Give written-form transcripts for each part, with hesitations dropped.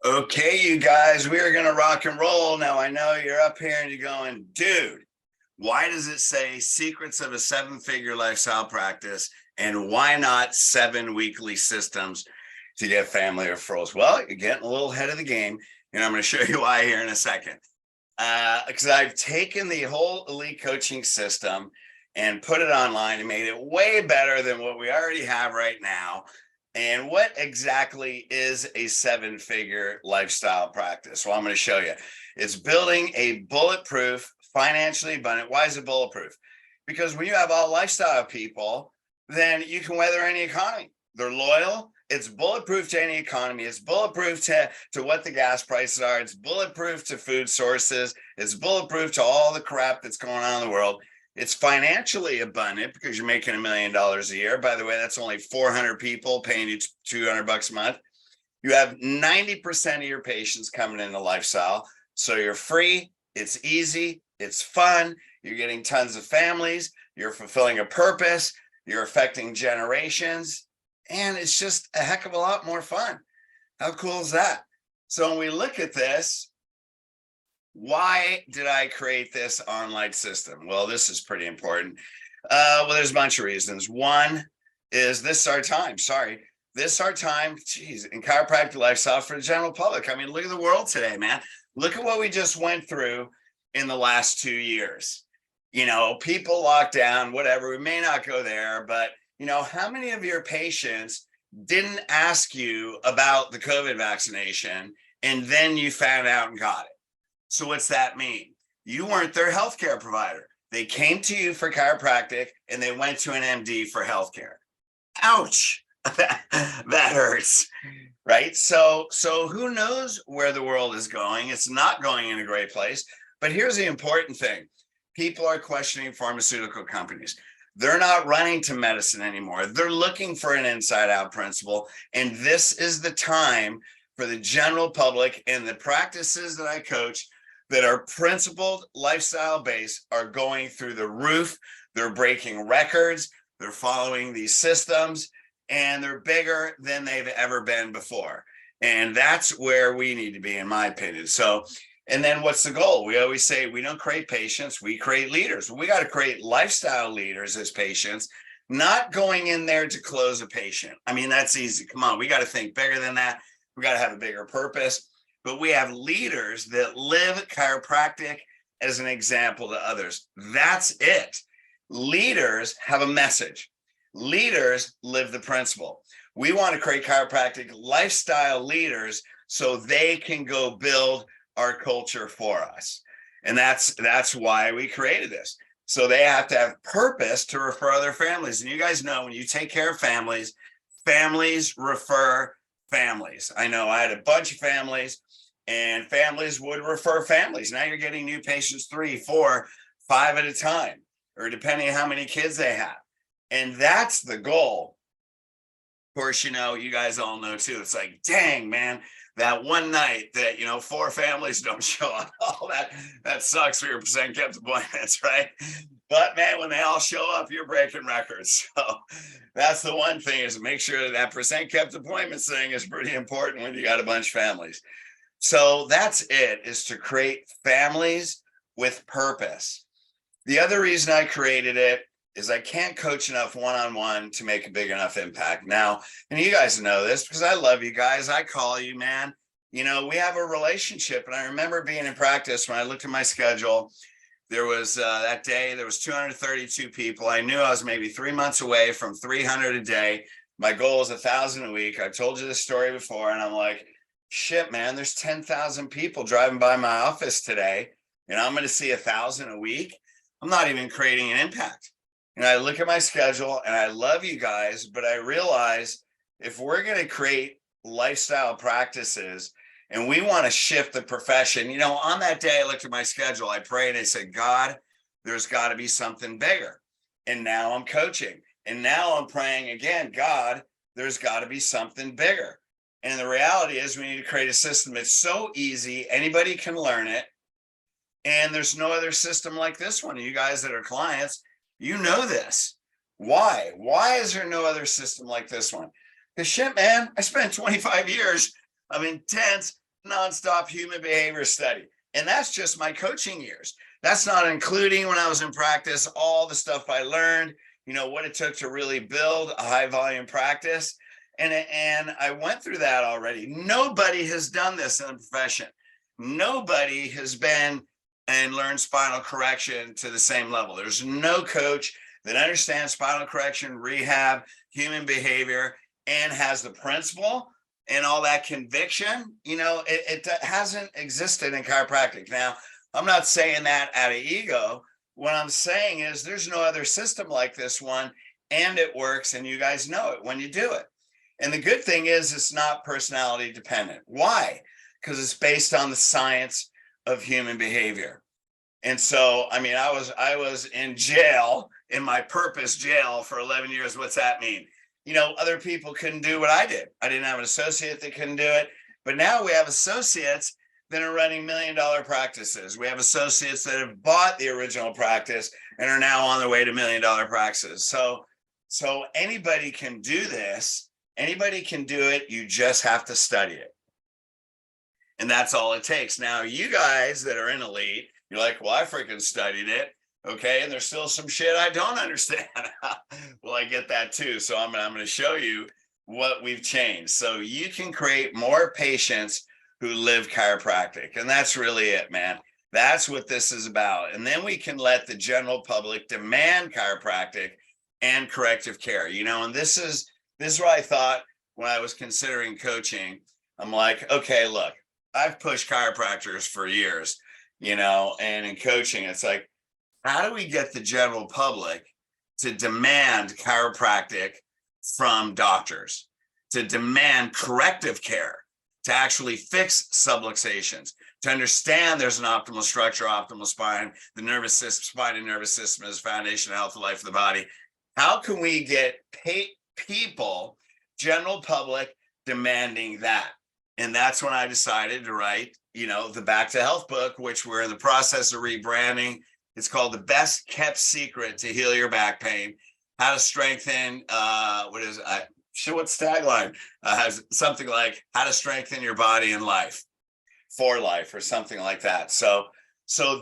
Okay, you guys, we are going to rock and roll. Now, I know you're up here and you're going, dude, why does it say secrets of a seven-figure lifestyle practice? And why not 7 weekly systems to get family referrals? Well, you're getting a little ahead of the game, and I'm going to show you why here in a second. Because I've taken the whole elite coaching system and put it online and made it way better than what we already have right now. And what exactly is a 7-figure lifestyle practice? Well, I'm going to show you. It's building a bulletproof, financially abundant. Why is it bulletproof? Because when you have all lifestyle people, then you can weather any economy. They're loyal. It's bulletproof to any economy. It's bulletproof to what the gas prices are. It's bulletproof to food sources. It's bulletproof to all the crap that's going on in the world. It's financially abundant because you're making $1 million a year. By the way, that's only 400 people paying you $200 a month. You have 90% of your patients coming into lifestyle. So you're free. It's easy. It's fun. You're getting tons of families. You're fulfilling a purpose. You're affecting generations. And it's just a heck of a lot more fun. How cool is that? So when we look at this, why did I create this online system? Well, this is pretty important. Well, there's a bunch of reasons. One is this is our time. This is our time. Geez, in chiropractic lifestyle for the general public. I mean, look at the world today, man. Look at what we just went through in the last 2 years. You know, people locked down, whatever. We may not go there, but you know, how many of your patients didn't ask you about the COVID vaccination and then you found out and got it? So what's that mean? You weren't their healthcare provider. They came to you for chiropractic and they went to an MD for healthcare. Ouch. That hurts, right? So who knows where the world is going? It's not going in a great place. But here's the important thing. People are questioning pharmaceutical companies. They're not running to medicine anymore. They're looking for an inside out principle. And this is the time for the general public, and the practices that I coach that are principled, lifestyle based are going through the roof. They're breaking records. They're following these systems, and they're bigger than they've ever been before. And that's where we need to be, in my opinion. So, and then what's the goal? We always say we don't create patients, we create leaders. We got to create lifestyle leaders as patients, not going in there to close a patient. I mean, that's easy. Come on, we got to think bigger than that. We got to have a bigger purpose. But we have leaders that live chiropractic as an example to others. That's it. Leaders have a message. Leaders live the principle. We want to create chiropractic lifestyle leaders so they can go build our culture for us. And that's why we created this. So they have to have purpose to refer other families. And you guys know when you take care of families, families refer families. I know I had a bunch of families and families would refer families. Now you're getting new patients 3, 4, 5 at a time, or depending on how many kids they have. And that's the goal. Of course, you know, you guys all know too. It's like, dang, man, that one night that, you know, 4 families don't show up. Oh, that sucks for your percent kept appointments, right? But man, when they all show up, you're breaking records. So that's the one thing, is to make sure that percent kept appointments thing is pretty important when you got a bunch of families. So that's it, is to create families with purpose. The other reason I created it is I can't coach enough one-on-one to make a big enough impact. Now, and you guys know this because I love you guys. I call you, man. You know, we have a relationship. And I remember being in practice when I looked at my schedule. There was that day, there was 232 people. I knew I was maybe 3 months away from 300 a day. My goal is 1,000 a week. I've told you this story before, and I'm like, shit, man, there's 10,000 people driving by my office today, and I'm going to see 1,000 a week. I'm not even creating an impact. And I look at my schedule, and I love you guys, but I realize if we're going to create lifestyle practices and we want to shift the profession, you know, on that day, I looked at my schedule, I prayed, and I said, God, there's got to be something bigger. And now I'm coaching. And now I'm praying again, God, there's got to be something bigger. And the reality is we need to create a system that's so easy, anybody can learn it. And there's no other system like this one. You guys that are clients, you know this. Why? Why is there no other system like this one? Because shit, man, I spent 25 years of intense nonstop human behavior study. And that's just my coaching years. That's not including when I was in practice, all the stuff I learned, what it took to really build a high volume practice. And I went through that already. Nobody has done this in the profession. Nobody has been and learned spinal correction to the same level. There's no coach that understands spinal correction, rehab, human behavior, and has the principle and all that conviction. It hasn't existed in chiropractic. Now, I'm not saying that out of ego. What I'm saying is there's no other system like this one, and it works, and you guys know it when you do it. And the good thing is it's not personality dependent. Why? Because it's based on the science of human behavior. And so, I was in jail, in my purpose jail for 11 years. What's that mean? Other people couldn't do what I did. I didn't have an associate that couldn't do it. But now we have associates that are running $1 million practices. We have associates that have bought the original practice and are now on their way to $1 million practices. So anybody can do this. Anybody can do it. You just have to study it. And that's all it takes. Now, you guys that are in Elite, you're like, well, I freaking studied it. Okay. And there's still some shit I don't understand. Well, I get that too. So I'm going to show you what we've changed. So you can create more patients who live chiropractic. And that's really it, man. That's what this is about. And then we can let the general public demand chiropractic and corrective care, and this is what I thought when I was considering coaching. I'm like, okay, look, I've pushed chiropractors for years, and in coaching, it's like, how do we get the general public to demand chiropractic from doctors, to demand corrective care, to actually fix subluxations, to understand there's an optimal structure, optimal spine, the nervous system, spine and nervous system is the foundation of health, life of the body. How can we get people, general public, demanding that? And that's when I decided to write, the Back to Health book, which we're in the process of rebranding. It's called The Best Kept Secret to Heal Your Back Pain, How to Strengthen, what's the tagline? Has something like How to Strengthen Your Body and Life, for life, or something like that. So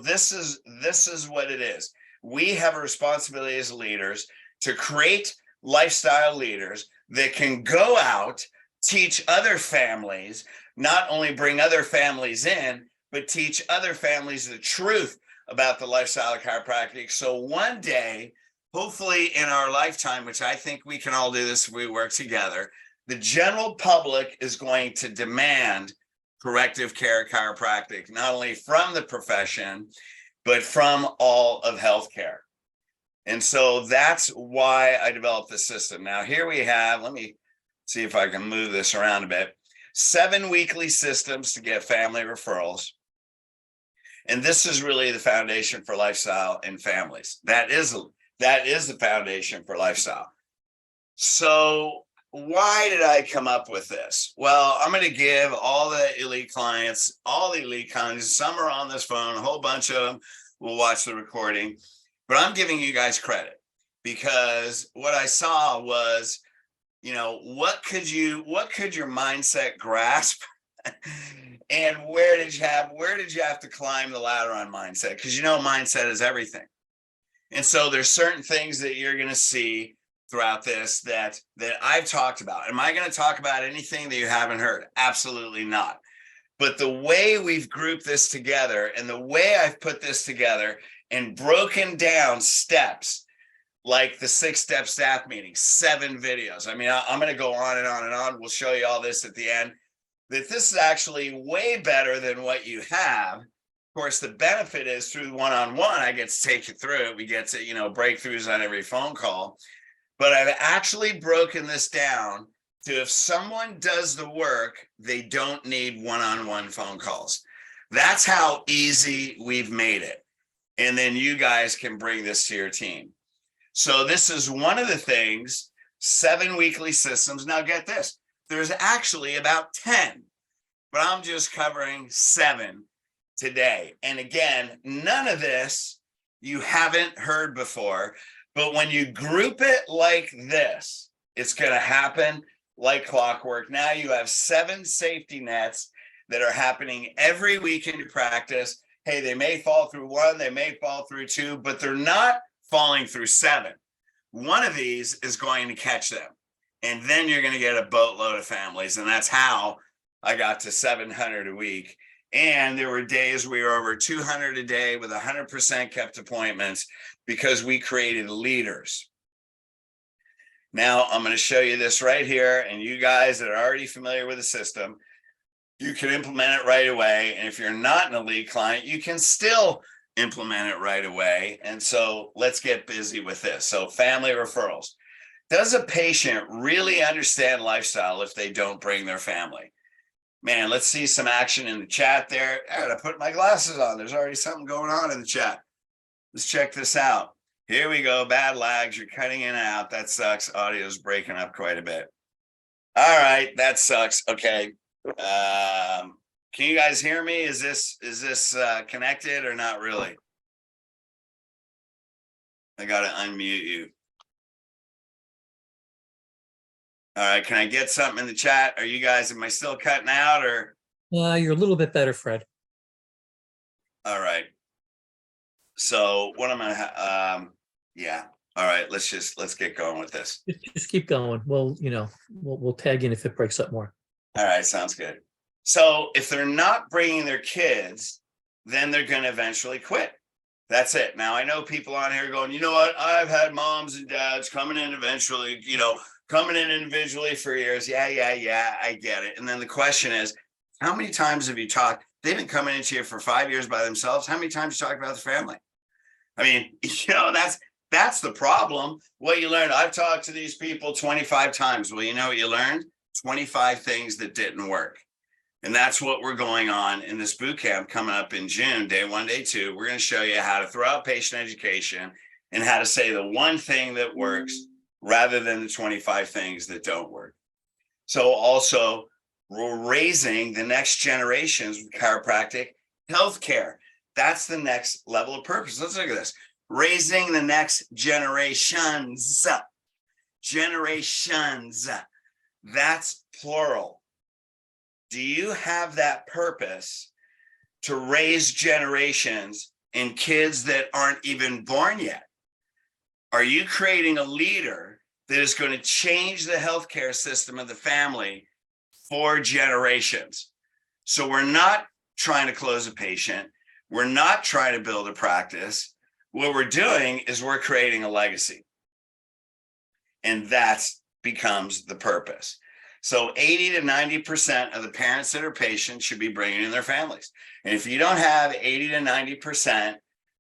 this is what it is. We have a responsibility as leaders to create lifestyle leaders that can go out, teach other families, not only bring other families in, but teach other families the truth about the lifestyle of chiropractic. So one day, hopefully in our lifetime, which I think we can all do this if we work together, the general public is going to demand corrective care chiropractic, not only from the profession, but from all of healthcare. And so that's why I developed this system. Now, here we have, let me see if I can move this around a bit, 7 weekly systems to get family referrals. And this is really the foundation for lifestyle in families. That is the foundation for lifestyle. So why did I come up with this? Well, I'm going to give all the elite clients, some are on this phone, a whole bunch of them will watch the recording, but I'm giving you guys credit because what I saw was, what could your mindset grasp? And where did you have to climb the ladder on mindset? Because mindset is everything. And so there's certain things that you're going to see throughout this that I've talked about. Am I going to talk about anything that you haven't heard? Absolutely not. But the way we've grouped this together and the way I've put this together and broken down steps, like the 6-step staff meeting, 7 videos. I'm going to go on and on and on. We'll show you all this at the end. That this is actually way better than what you have. Of course, the benefit is through one-on-one, I get to take you through it. We get to, breakthroughs on every phone call. But I've actually broken this down to if someone does the work, they don't need one-on-one phone calls. That's how easy we've made it. And then you guys can bring this to your team. So this is one of the things, 7 weekly systems. Now get this. There's actually about 10, but I'm just covering 7 today. And again, none of this you haven't heard before, but when you group it like this, it's going to happen like clockwork. Now you have 7 safety nets that are happening every week in your practice. Hey, they may fall through one, they may fall through two, but they're not falling through seven. One of these is going to catch them. And then you're going to get a boatload of families. And that's how I got to 700 a week. And there were days we were over 200 a day with 100% kept appointments because we created leaders. Now I'm going to show you this right here. And you guys that are already familiar with the system, you can implement it right away. And if you're not an elite client, you can still implement it right away. And so let's get busy with this. So family referrals. Does a patient really understand lifestyle if they don't bring their family? Man, let's see some action in the chat there. I gotta put my glasses on. There's already something going on in the chat. Let's check this out. Here we go. Bad lags. You're cutting in and out. That sucks. Audio's breaking up quite a bit. All right, that sucks. Okay. Can you guys hear me? Is this connected or not really? I gotta unmute you. All right, can I get something in the chat? Are you guys, am I still cutting out or? You're a little bit better, Fred. All right. So what am I, yeah. All right, let's get going with this. Just keep going. Well, we'll tag in if it breaks up more. All right, sounds good. So if they're not bringing their kids, then they're going to eventually quit. That's it. Now, I know people on here going, you know what? I've had moms and dads coming in eventually, coming in individually for years. Yeah, I get it. And then the question is, how many times have you talked? They've been coming into you for 5 years by themselves. How many times you talk about the family? I mean, that's the problem. What you learned, I've talked to these people 25 times. Well, you know what you learned? 25 things that didn't work. And that's what we're going on in this boot camp coming up in June, day 1, day 2. We're going to show you how to throw out patient education and how to say the one thing that works rather than the 25 things that don't work. So also, we're raising the next generations with chiropractic healthcare. That's the next level of purpose. Let's look at this. Raising the next generations. Generations. That's plural. Do you have that purpose to raise generations in kids that aren't even born yet? Are you creating a leader that is going to change the healthcare system of the family for generations? So we're not trying to close a patient. We're not trying to build a practice. What we're doing is we're creating a legacy. And that becomes the purpose. So 80 to 90% of the parents that are patients should be bringing in their families. And if you don't have 80 to 90%,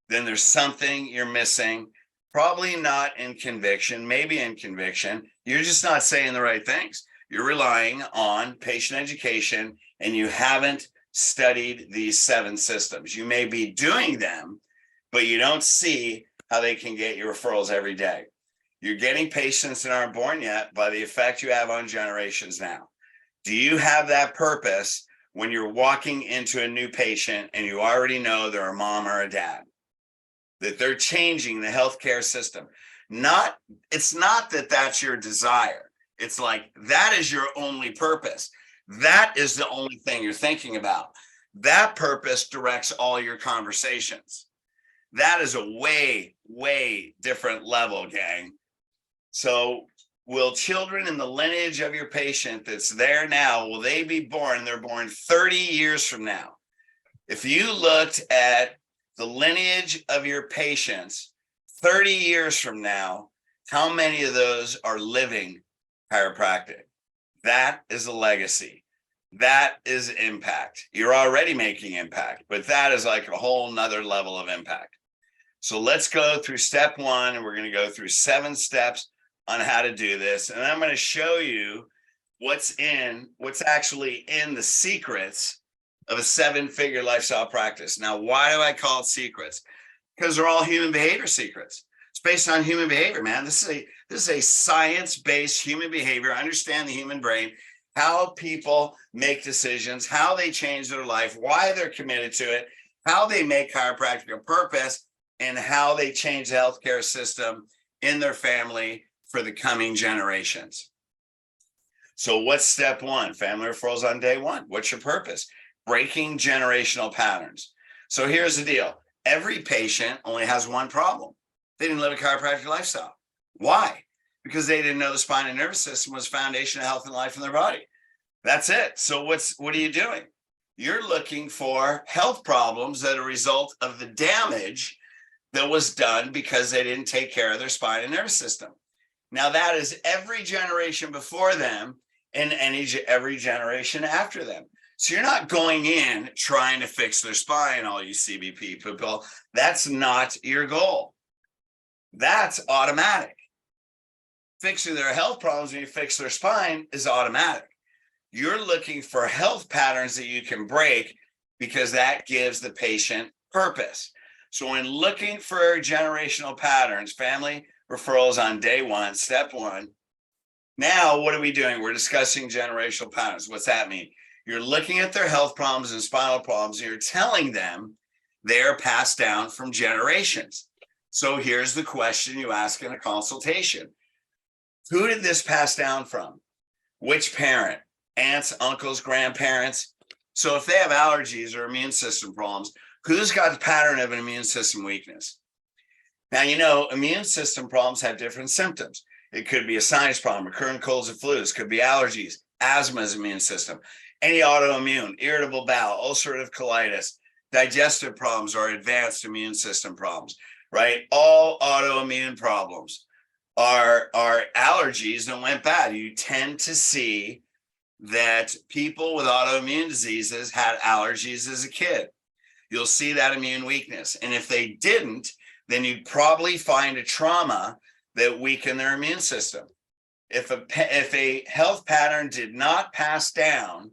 then there's something you're missing. Probably not in conviction, maybe in conviction. You're just not saying the right things. You're relying on patient education and you haven't studied these 7 systems. You may be doing them, but you don't see how they can get you referrals every day. You're getting patients that aren't born yet by the effect you have on generations now. Do you have that purpose when you're walking into a new patient and you already know they're a mom or a dad? That they're changing the healthcare system. It's not that that's your desire. It's like, that is your only purpose. That is the only thing you're thinking about. That purpose directs all your conversations. That is a way, way different level, gang. So will children in the lineage of your patient that's there now, will they be born? They're born 30 years from now. If you looked at the lineage of your patients 30 years from now, how many of those are living chiropractic? That is a legacy. That is impact. You're already making impact, but that is like a whole nother level of impact. So let's go through step 1, and we're going to go through 7 steps on how to do this. And I'm going to show you what's actually in the secrets of a 7-figure lifestyle practice. Now, why do I call it secrets? Because they're all human behavior secrets. It's based on human behavior, man. This is a science-based human behavior. Understand the human brain, how people make decisions, how they change their life, why they're committed to it, how they make chiropractic a purpose, and how they change the healthcare system in their family for the coming generations. So what's step 1? Family referrals on day 1. What's your purpose? breaking generational patterns. So here's the deal. Every patient only has one problem. They didn't live a chiropractic lifestyle. Why? Because they didn't know the spine and nervous system was the foundation of health and life in their body. That's it. So what are you doing? You're looking for health problems that are a result of the damage that was done because they didn't take care of their spine and nervous system. Now that is every generation before them and every generation after them. So you're not going in trying to fix their spine, all you CBP people. That's not your goal. That's automatic. Fixing their health problems when you fix their spine is automatic. You're looking for health patterns that you can break because that gives the patient purpose. So when looking for generational patterns, family referrals on day one, step one. Now, what are we doing? We're discussing generational patterns. What's that mean? You're looking at their health problems and spinal problems, and you're telling them they're passed down from generations. So here's the question you ask in a consultation. Who did this pass down from? Which parent? Aunts, uncles, grandparents? So if they have allergies or immune system problems, who's got the pattern of an immune system weakness? Now, you know, immune system problems have different symptoms. It could be a sinus problem, recurrent colds and flus, could be allergies, asthma's immune system, any autoimmune, irritable bowel, ulcerative colitis, digestive problems, or advanced immune system problems, right? All autoimmune problems are allergies that went bad. You tend to see that people with autoimmune diseases had allergies as a kid. You'll see that immune weakness. And if they didn't, then you'd probably find a trauma that weakened their immune system. If a health pattern did not pass down,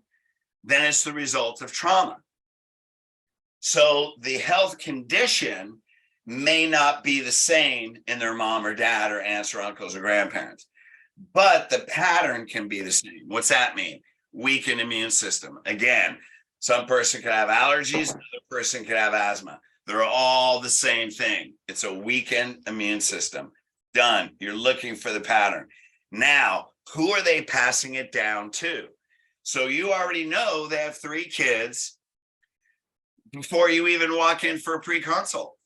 then it's the result of trauma. So the health condition may not be the same in their mom or dad or aunts or uncles or grandparents, but the pattern can be the same. What's that mean? Weakened immune system. Again, some person could have allergies, another person could have asthma. They're all the same thing. It's a weakened immune system. Done. You're looking for the pattern. Now, who are they passing it down to? So you already know they have 3 kids before you even walk in for a pre-consult.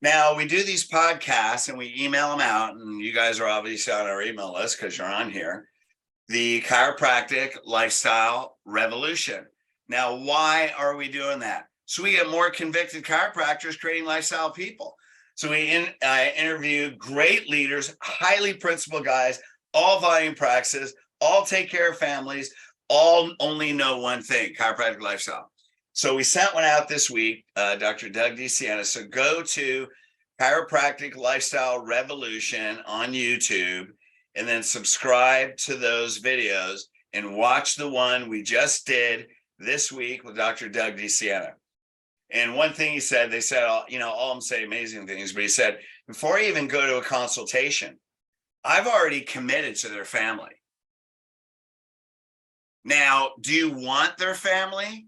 Now, we do these podcasts and we email them out, and you guys are obviously on our email list because you're on here. The Chiropractic Lifestyle Revolution. Now, why are we doing that? So we get more convicted chiropractors creating lifestyle people. So we interview great leaders, highly principled guys, all volume practices, all take care of families, all only know one thing, chiropractic lifestyle. So we sent one out this week, Dr. Doug DeSiena. So go to Chiropractic Lifestyle Revolution on YouTube and then subscribe to those videos and watch the one we just did this week with Dr. Doug DeSiena. And one thing he said, they said, all of them say amazing things, but he said, before I even go to a consultation, I've already committed to their family. Now, do you want their family,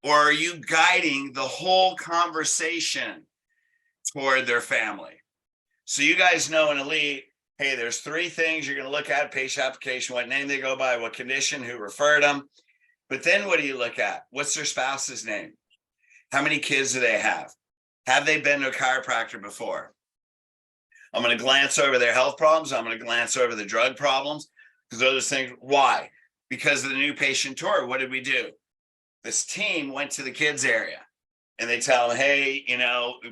or are you guiding the whole conversation toward their family? So you guys know in Elite, hey, there's 3 things you're going to look at: patient application, what name they go by, what condition, who referred them. But then what do you look at? What's their spouse's name? How many kids do they have? Have they been to a chiropractor before? I'm going to glance over their health problems. I'm going to glance over the drug problems, because those things. Why? Because of the new patient tour. What did we do? This team went to the kids area and they tell them, hey,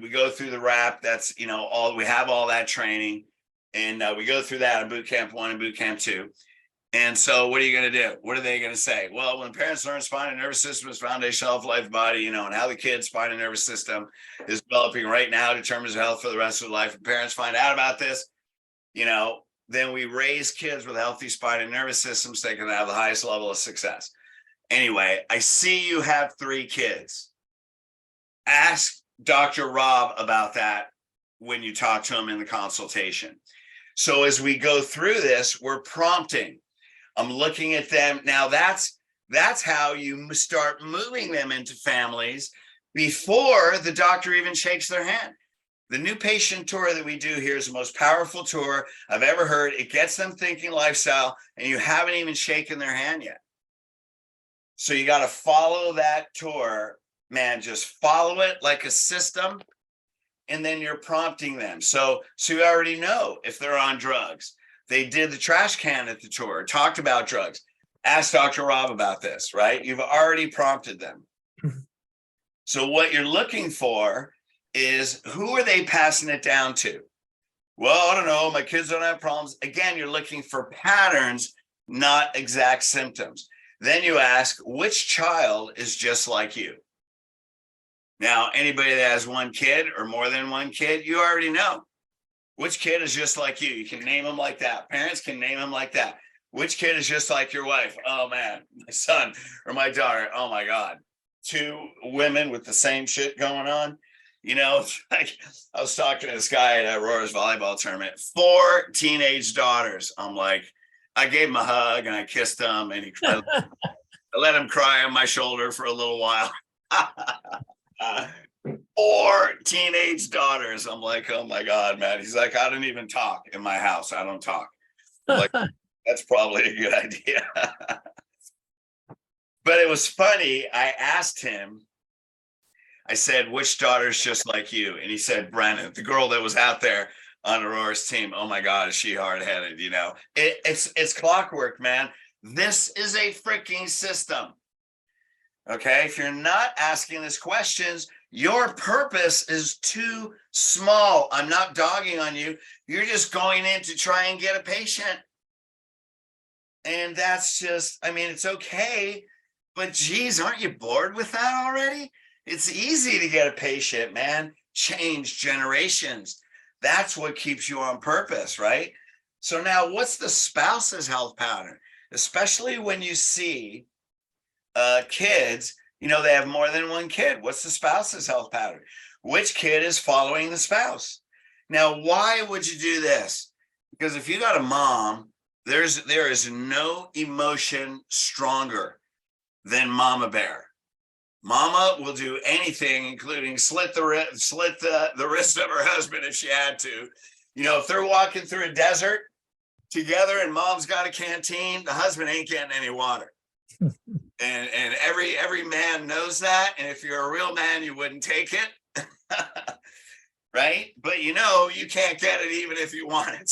we go through the wrap. That's, we have all that training, and we go through that in boot camp 1 and boot camp 2. And so what are you going to do? What are they going to say? Well, when parents learn spine and nervous system is foundational of life body, and how the kid's spine and nervous system is developing right now determines health for the rest of their life. And parents find out about this, then we raise kids with healthy spine and nervous systems. They can have the highest level of success. Anyway, I see you have 3 kids. Ask Dr. Rob about that when you talk to him in the consultation. So as we go through this, we're prompting. I'm looking at them. Now that's how you start moving them into families before the doctor even shakes their hand. The new patient tour that we do here is the most powerful tour I've ever heard. It gets them thinking lifestyle, and you haven't even shaken their hand yet. So you got to follow that tour, man. Just follow it like a system. And then you're prompting them. So you already know if they're on drugs. They did the trash can at the tour, talked about drugs. Ask Dr. Rob about this, right? You've already prompted them. So what you're looking for is, who are they passing it down to? Well, I don't know. My kids don't have problems. Again, you're looking for patterns, not exact symptoms. Then you ask, which child is just like you? Now, anybody that has one kid or more than one kid, you already know which kid is just like you. You can name them like that. Parents can name them like that. Which kid is just like your wife? Oh man, my son or my daughter. Oh my God. Two women with the same shit going on. You know, like I was talking to this guy at Aurora's volleyball tournament, 4 teenage daughters. I'm like, I gave him a hug and I kissed him, and I let him cry on my shoulder for a little while. 4 teenage daughters. I'm like, oh my God, man. He's like, I don't even talk in my house. I don't talk. I'm like, that's probably a good idea. But it was funny. I asked him, I said, which daughter's just like you? And he said, Brennan, the girl that was out there on Aurora's team. Oh my God, is she hard-headed? You know, it's clockwork, man. This is a freaking system. Okay, if you're not asking these questions, your purpose is too small. I'm not dogging on you. You're just going in to try and get a patient. And that's just, I mean, it's okay, but geez, aren't you bored with that already? It's easy to get a patient, man. Change generations. That's what keeps you on purpose, right? So now what's the spouse's health pattern? Especially when you see kids, you know, they have more than one kid. What's the spouse's health pattern? Which kid is following the spouse? Now, why would you do this? Because if you got a mom, there is no emotion stronger than mama bear. Mama will do anything, including slit the wrist of her husband if she had to. You know, if they're walking through a desert together and mom's got a canteen, the husband ain't getting any water. And every man knows that. And if you're a real man, you wouldn't take it. Right? But you know, you can't get it even if you want it.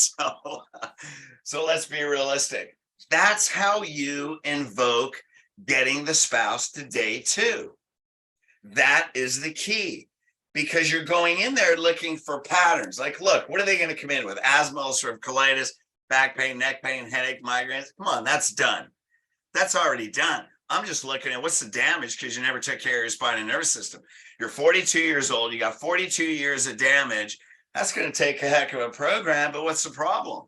So let's be realistic. That's how you invoke getting the spouse to day 2. That is the key, because you're going in there looking for patterns. Like, look, what are they going to come in with? Asthma, ulcerative colitis, back pain, neck pain, headache, migraines. Come on, that's done. That's already done. I'm just looking at what's the damage, because you never took care of your spine and nervous system. You're 42 years old. You got 42 years of damage. That's going to take a heck of a program. But what's the problem?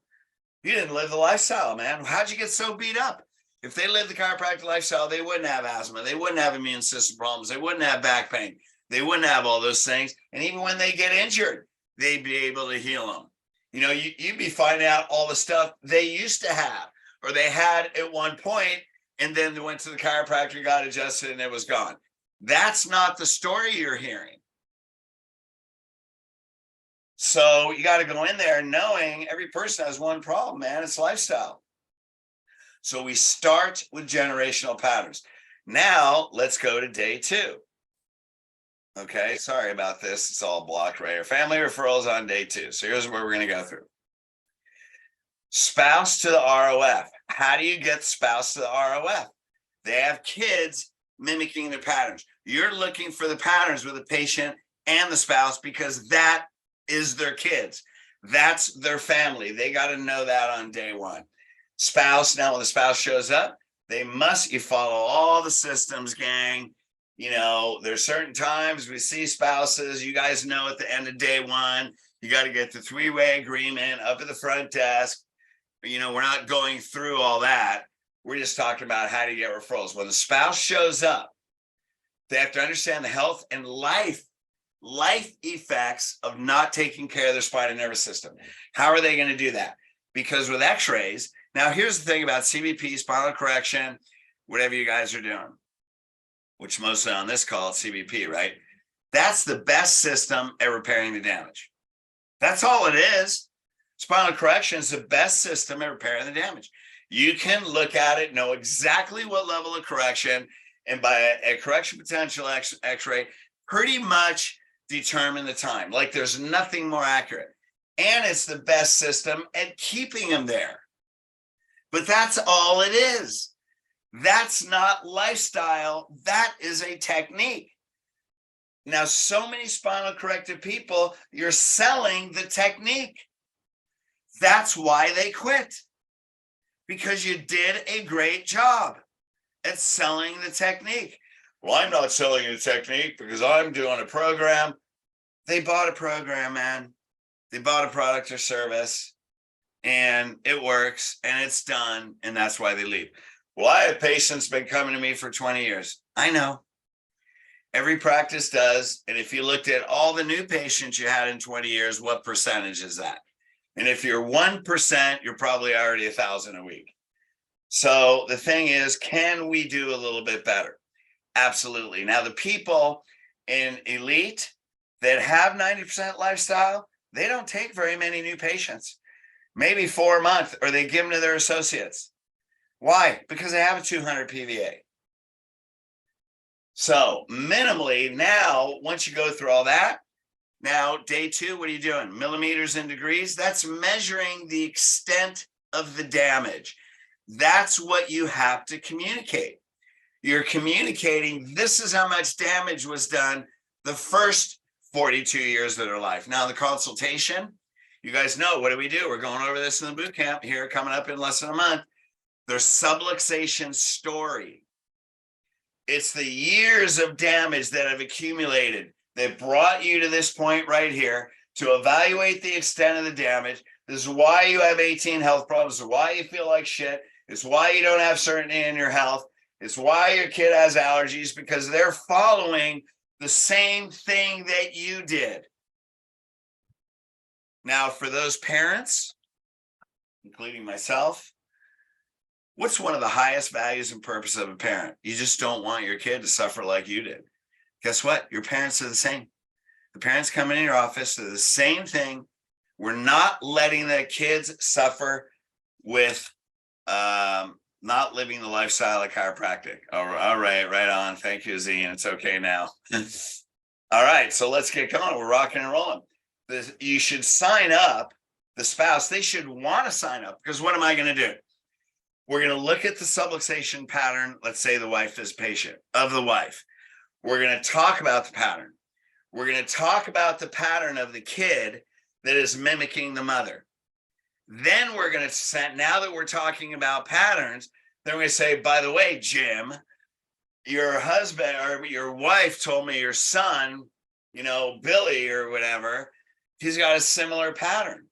You didn't live the lifestyle, man. How'd you get so beat up? If they lived the chiropractic lifestyle, they wouldn't have asthma. They wouldn't have immune system problems. They wouldn't have back pain. They wouldn't have all those things. And even when they get injured, they'd be able to heal them. You know, you'd be finding out all the stuff they used to have, or they had at one point, and then they went to the chiropractor, got adjusted, and it was gone. That's not the story you're hearing. So you got to go in there knowing every person has one problem, man. It's lifestyle. So we start with generational patterns. Now let's go to day 2. Okay, sorry about this. It's all blocked right here. Family referrals on day 2. So here's where we're going to go through. Spouse to the ROF. How do you get spouse to the ROF? They have kids mimicking their patterns. You're looking for the patterns with the patient and the spouse, because that is their kids. That's their family. They got to know that on day 1. Spouse, now when the spouse shows up, you follow all the systems, gang. You know, there's certain times we see spouses, you guys know, at the end of day 1, you got to get the 3-way agreement up at the front desk. You know, we're not going through all that. We're just talking about how to get referrals. When the spouse shows up, they have to understand the health and life effects of not taking care of their spine and nervous system. How are they going to do that? Because with x-rays, now here's the thing about CBP, spinal correction, whatever you guys are doing, which mostly on this call, it's CBP, right? That's the best system at repairing the damage. That's all it is. Spinal correction is the best system at repairing the damage. You can look at it, know exactly what level of correction, and by a correction potential x-ray pretty much determine the time. Like there's nothing more accurate. And it's the best system at keeping them there. But that's all it is. That's not lifestyle. That is a technique. Now, so many spinal corrected people, you're selling the technique. That's why they quit. Because you did a great job at selling the technique. Well, I'm not selling a technique because I'm doing a program. They bought a program, man. They bought a product or service, and it works, and it's done, and that's why they leave. Well, I have patients been coming to me for 20 years. I know. Every practice does. And if you looked at all the new patients you had in 20 years, what percentage is that? And if you're 1%, you're probably already 1,000 a week. So the thing is, can we do a little bit better? Absolutely. Now, the people in Elite that have 90% lifestyle, they don't take very many new patients, maybe 4 a month, or they give them to their associates. Why? Because they have a 200 PVA. So minimally now, once you go through all that, now day 2, what are you doing? Millimeters and degrees. That's measuring the extent of the damage. That's what you have to communicate. You're communicating, this is how much damage was done the first 42 years of their life. Now the consultation, you guys know, what do? We're going over this in the boot camp here coming up in less than a month. Their subluxation story. It's the years of damage that have accumulated that brought you to this point right here to evaluate the extent of the damage. This is why you have 18 health problems. This is why you feel like shit. It's why you don't have certainty in your health. It's why your kid has allergies, because they're following the same thing that you did. Now, for those parents, including myself, what's one of the highest values and purpose of a parent? You just don't want your kid to suffer like you did. Guess what? Your parents are the same. The parents come in your office, they're the same thing. We're not letting the kids suffer with not living the lifestyle of chiropractic. All right, right on. Thank you, Zine. It's okay now. All right, so let's get going. We're rocking and rolling. You should sign up, the spouse, they should want to sign up, because what am I going to do? We're going to look at the subluxation pattern. Let's say the wife is patient of the wife. We're going to talk about the pattern. We're going to talk about the pattern of the kid that is mimicking the mother. Then we're going to send, now that we're talking about patterns, then we're going to say, by the way, Jim, your husband or your wife told me your son, you know, Billy or whatever, he's got a similar pattern.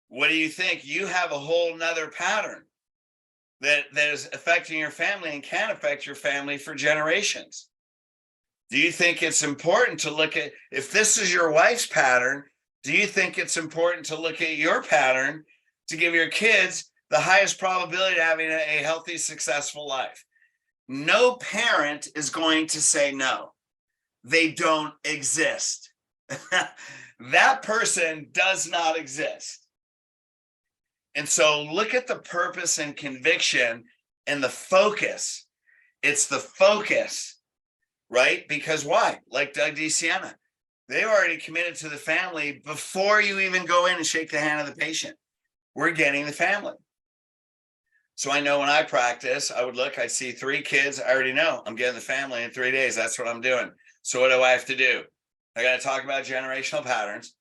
What do you think? You have a whole nother pattern that is affecting your family and can affect your family for generations. Do you think it's important to look at, if this is your wife's pattern, do you think it's important to look at your pattern to give your kids the highest probability of having a healthy, successful life? No parent is going to say no. They don't exist. That person does not exist. And so look at the purpose and conviction and the focus. It's the focus, right? Because why? Like Doug DeSiena, they already committed to the family before you even go in and shake the hand of the patient. We're getting the family. So I know when I practice, I would look, I see 3 kids. I already know I'm getting the family in 3 days. That's what I'm doing. So what do I have to do? I got to talk about generational patterns.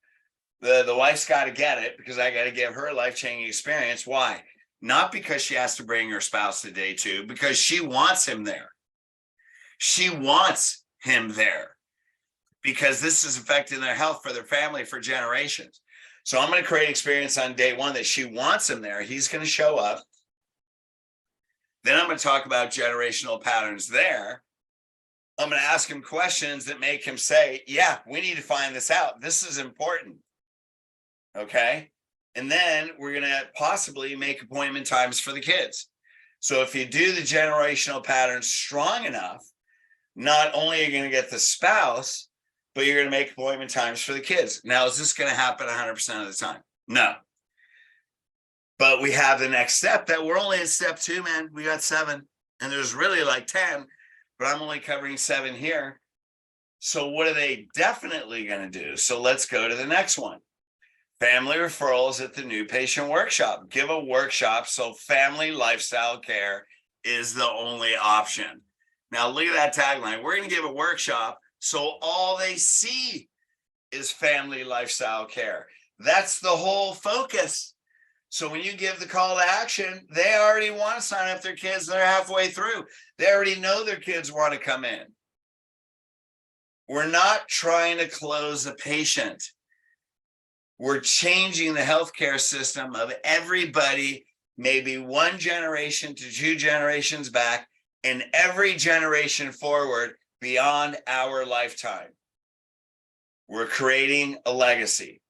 The wife's got to get it, because I got to give her a life-changing experience. Why? Not because she has to bring her spouse to day 2, because she wants him there. She wants him there because this is affecting their health for their family for generations. So I'm going to create experience on day 1 that she wants him there. He's going to show up. Then I'm going to talk about generational patterns there. I'm going to ask him questions that make him say, yeah, we need to find this out. This is important. Okay. And then we're going to possibly make appointment times for the kids. So if you do the generational patterns strong enough, not only are you going to get the spouse, but you're going to make appointment times for the kids. Now, is this going to happen 100% of the time? No. But we have the next step that we're only in step 2, man. We got 7. And there's really like 10, but I'm only covering 7 here. So what are they definitely going to do? So let's go to the next one. Family referrals at the new patient workshop. Give a workshop so family lifestyle care is the only option. Now look at that tagline. We're going to give a workshop so all they see is family lifestyle care. That's the whole focus. So when you give the call to action, they already want to sign up their kids. They're halfway through. They already know their kids want to come in. We're not trying to close a patient. We're changing the healthcare system of everybody, maybe 1 generation to 2 generations back, and every generation forward beyond our lifetime. We're creating a legacy.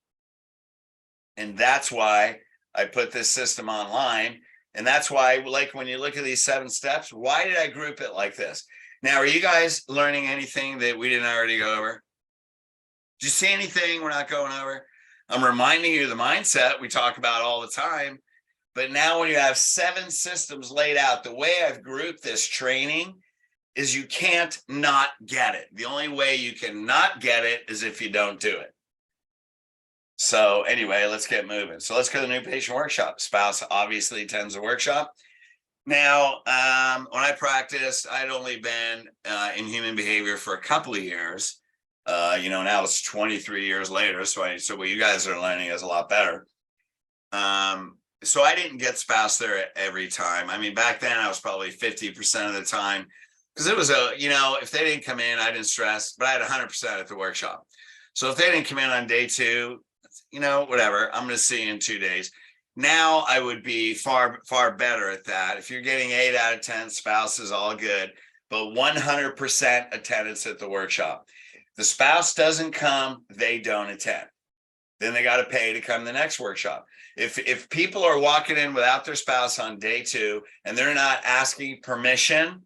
And that's why I put this system online. And that's why, like, when you look at these 7 steps, why did I group it like this? Now, are you guys learning anything that we didn't already go over? Did you see anything we're not going over? I'm reminding you of the mindset we talk about all the time. But now when you have 7 systems laid out, the way I've grouped this training is you can't not get it. The only way you can not get it is if you don't do it. So anyway, let's get moving. So let's go to the new patient workshop. Spouse obviously attends the workshop. Now, when I practiced, I'd only been in human behavior for a couple of years. Now it's 23 years later. So what you guys are learning is a lot better. So I didn't get spouse there every time. I mean, back then I was probably 50% of the time, because it was if they didn't come in, I didn't stress, but I had 100% at the workshop. So if they didn't come in on day 2, whatever, I'm going to see you in 2 days. Now I would be far, far better at that. If you're getting 8 out of 10 spouses, all good, but 100% attendance at the workshop. The spouse doesn't come, they don't attend. Then they got to pay to come to the next workshop. If people are walking in without their spouse on day 2 and they're not asking permission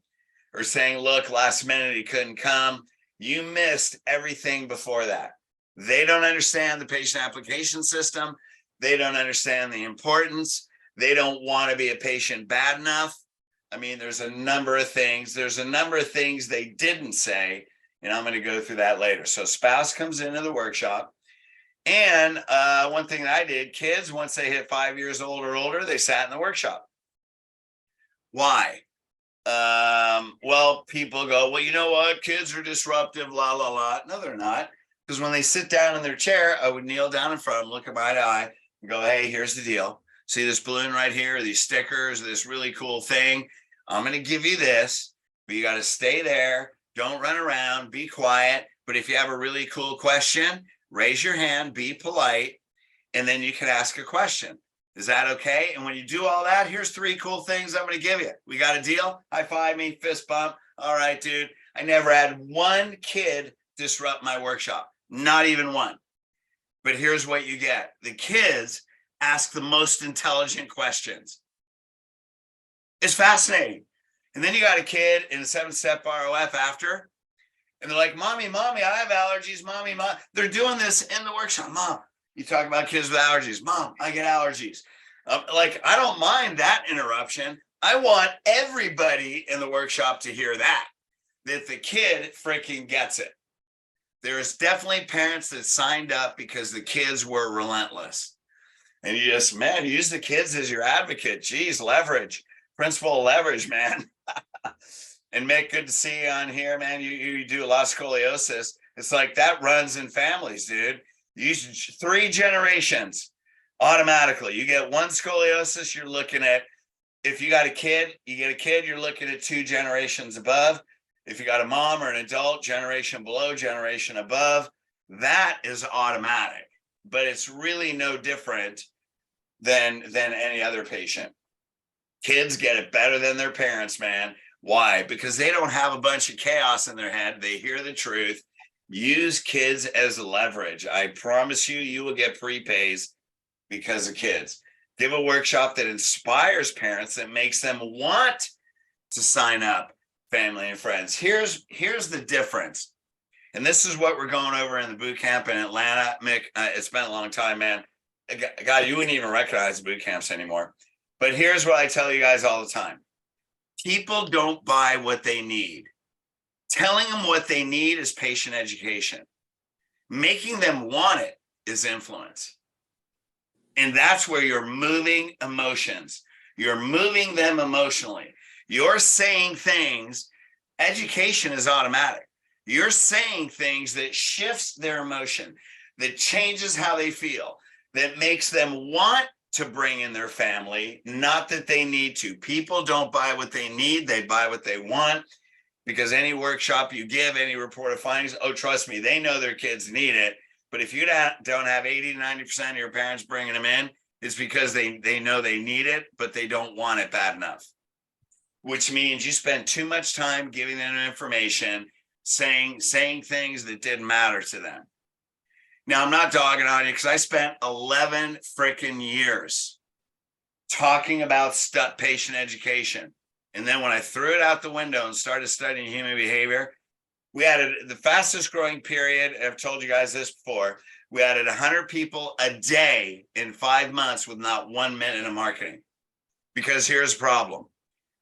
or saying, look, last minute he couldn't come, you missed everything before that. They don't understand the patient application system. They don't understand the importance. They don't want to be a patient bad enough. I mean, there's a number of things. There's a number of things they didn't say, and I'm going to go through that later. So spouse comes into the workshop. And one thing that I did, kids, once they hit 5 years old or older, they sat in the workshop. Why? Well, people go, well, you know what? Kids are disruptive, la, la, la. No, they're not. Because when they sit down in their chair, I would kneel down in front of them, look at eye to eye, and go, hey, here's the deal. See this balloon right here, these stickers, this really cool thing. I'm going to give you this, but you got to stay there. Don't run around. Be quiet. But if you have a really cool question, raise your hand, be polite, and then you can ask a question. Is that okay? And when you do all that, here's 3 cool things I'm going to give you. We got a deal? High five me, fist bump. All right, dude. I never had one kid disrupt my workshop. Not even one. But here's what you get. The kids ask the most intelligent questions. It's fascinating. And then you got a kid in a 7-step ROF after, and they're like, mommy, I have allergies. Mommy. They're doing this in the workshop. Mom, you talk about kids with allergies. Mom, I get allergies. I don't mind that interruption. I want everybody in the workshop to hear that the kid freaking gets it. There's definitely parents that signed up because the kids were relentless. And you just, man, use the kids as your advocate. Geez, leverage. Principal leverage, man. And Mick, good to see you on here, man. You do a lot of scoliosis. It's like that runs in families, dude. You 3 generations automatically. You get 1 scoliosis, you're looking at, if you got a kid, you're looking at 2 generations above. If you got a mom or an adult, generation below, generation above, that is automatic. But it's really no different than any other patient. Kids get it better than their parents, man. Why? Because they don't have a bunch of chaos in their head. They hear the truth. Use kids as leverage. I promise you will get prepays because of kids. Give a workshop that inspires parents, that makes them want to sign up, family and friends. Here's the difference. And this is what we're going over in the boot camp in Atlanta. Mick, it's been a long time, man. God, you wouldn't even recognize the boot camps anymore. But here's what I tell you guys all the time. People don't buy what they need. Telling them what they need is patient education. Making them want it is influence. And that's where you're moving emotions. You're moving them emotionally. You're saying things, education is automatic. You're saying things that shifts their emotion, that changes how they feel, that makes them want to bring in their family, not that they need to. People don't buy what they need, they buy what they want. Because any workshop you give, any report of findings, oh, trust me, they know their kids need it. But if you don't have 80 to 90% of your parents bringing them in, it's because they know they need it, but they don't want it bad enough. Which means you spend too much time giving them information, saying things that didn't matter to them. Now, I'm not dogging on you because I spent 11 freaking years talking about patient education. And then when I threw it out the window and started studying human behavior, we added the fastest growing period. I've told you guys this before. We added 100 people a day in 5 months with not 1 minute of marketing. Because here's the problem.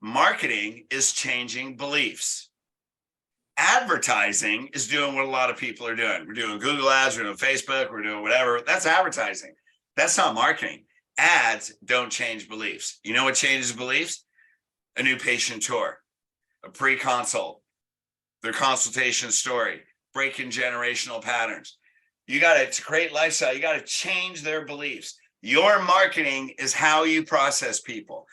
Marketing is changing beliefs. Advertising is doing what a lot of people are doing. We're doing Google ads, we're doing Facebook, we're doing whatever. That's advertising. That's not marketing. Ads don't change beliefs. You know what changes beliefs? A new patient tour, a pre-consult, their consultation story, breaking generational patterns. You got to create lifestyle. You got to change their beliefs. Your marketing is how you process people.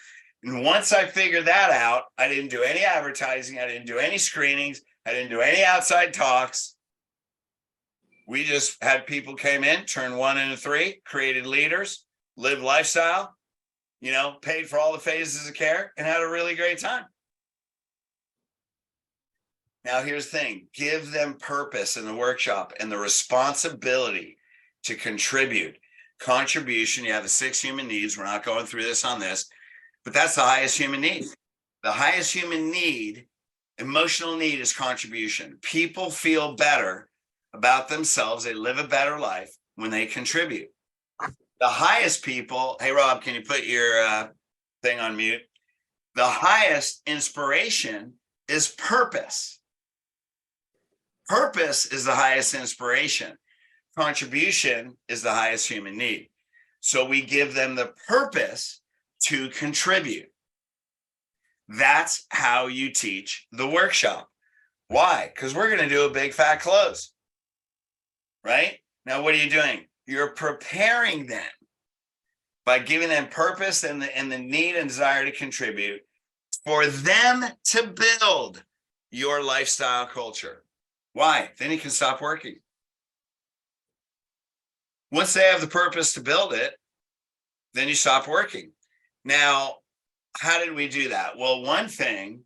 And once I figured that out, I didn't do any advertising. I didn't do any screenings. I didn't do any outside talks. We just had people came in, turned 1 into 3, created leaders, lived lifestyle, paid for all the phases of care and had a really great time. Now, here's the thing. Give them purpose in the workshop and the responsibility to contribute. Contribution, you have the 6 human needs. We're not going through this on this, but that's the highest human need. The highest human need, emotional need, is contribution. People feel better about themselves. They live a better life when they contribute. The highest people, hey, Rob, can you put your thing on mute? The highest inspiration is purpose. Purpose is the highest inspiration. Contribution is the highest human need. So we give them the purpose to contribute. That's how you teach the workshop. Why? Because we're going to do a big fat close. Right? Now, what are you doing? You're preparing them by giving them purpose and the need and desire to contribute for them to build your lifestyle culture. Why? Then you can stop working. Once they have the purpose to build it, then you stop working. Now, how did we do that? Well, one thing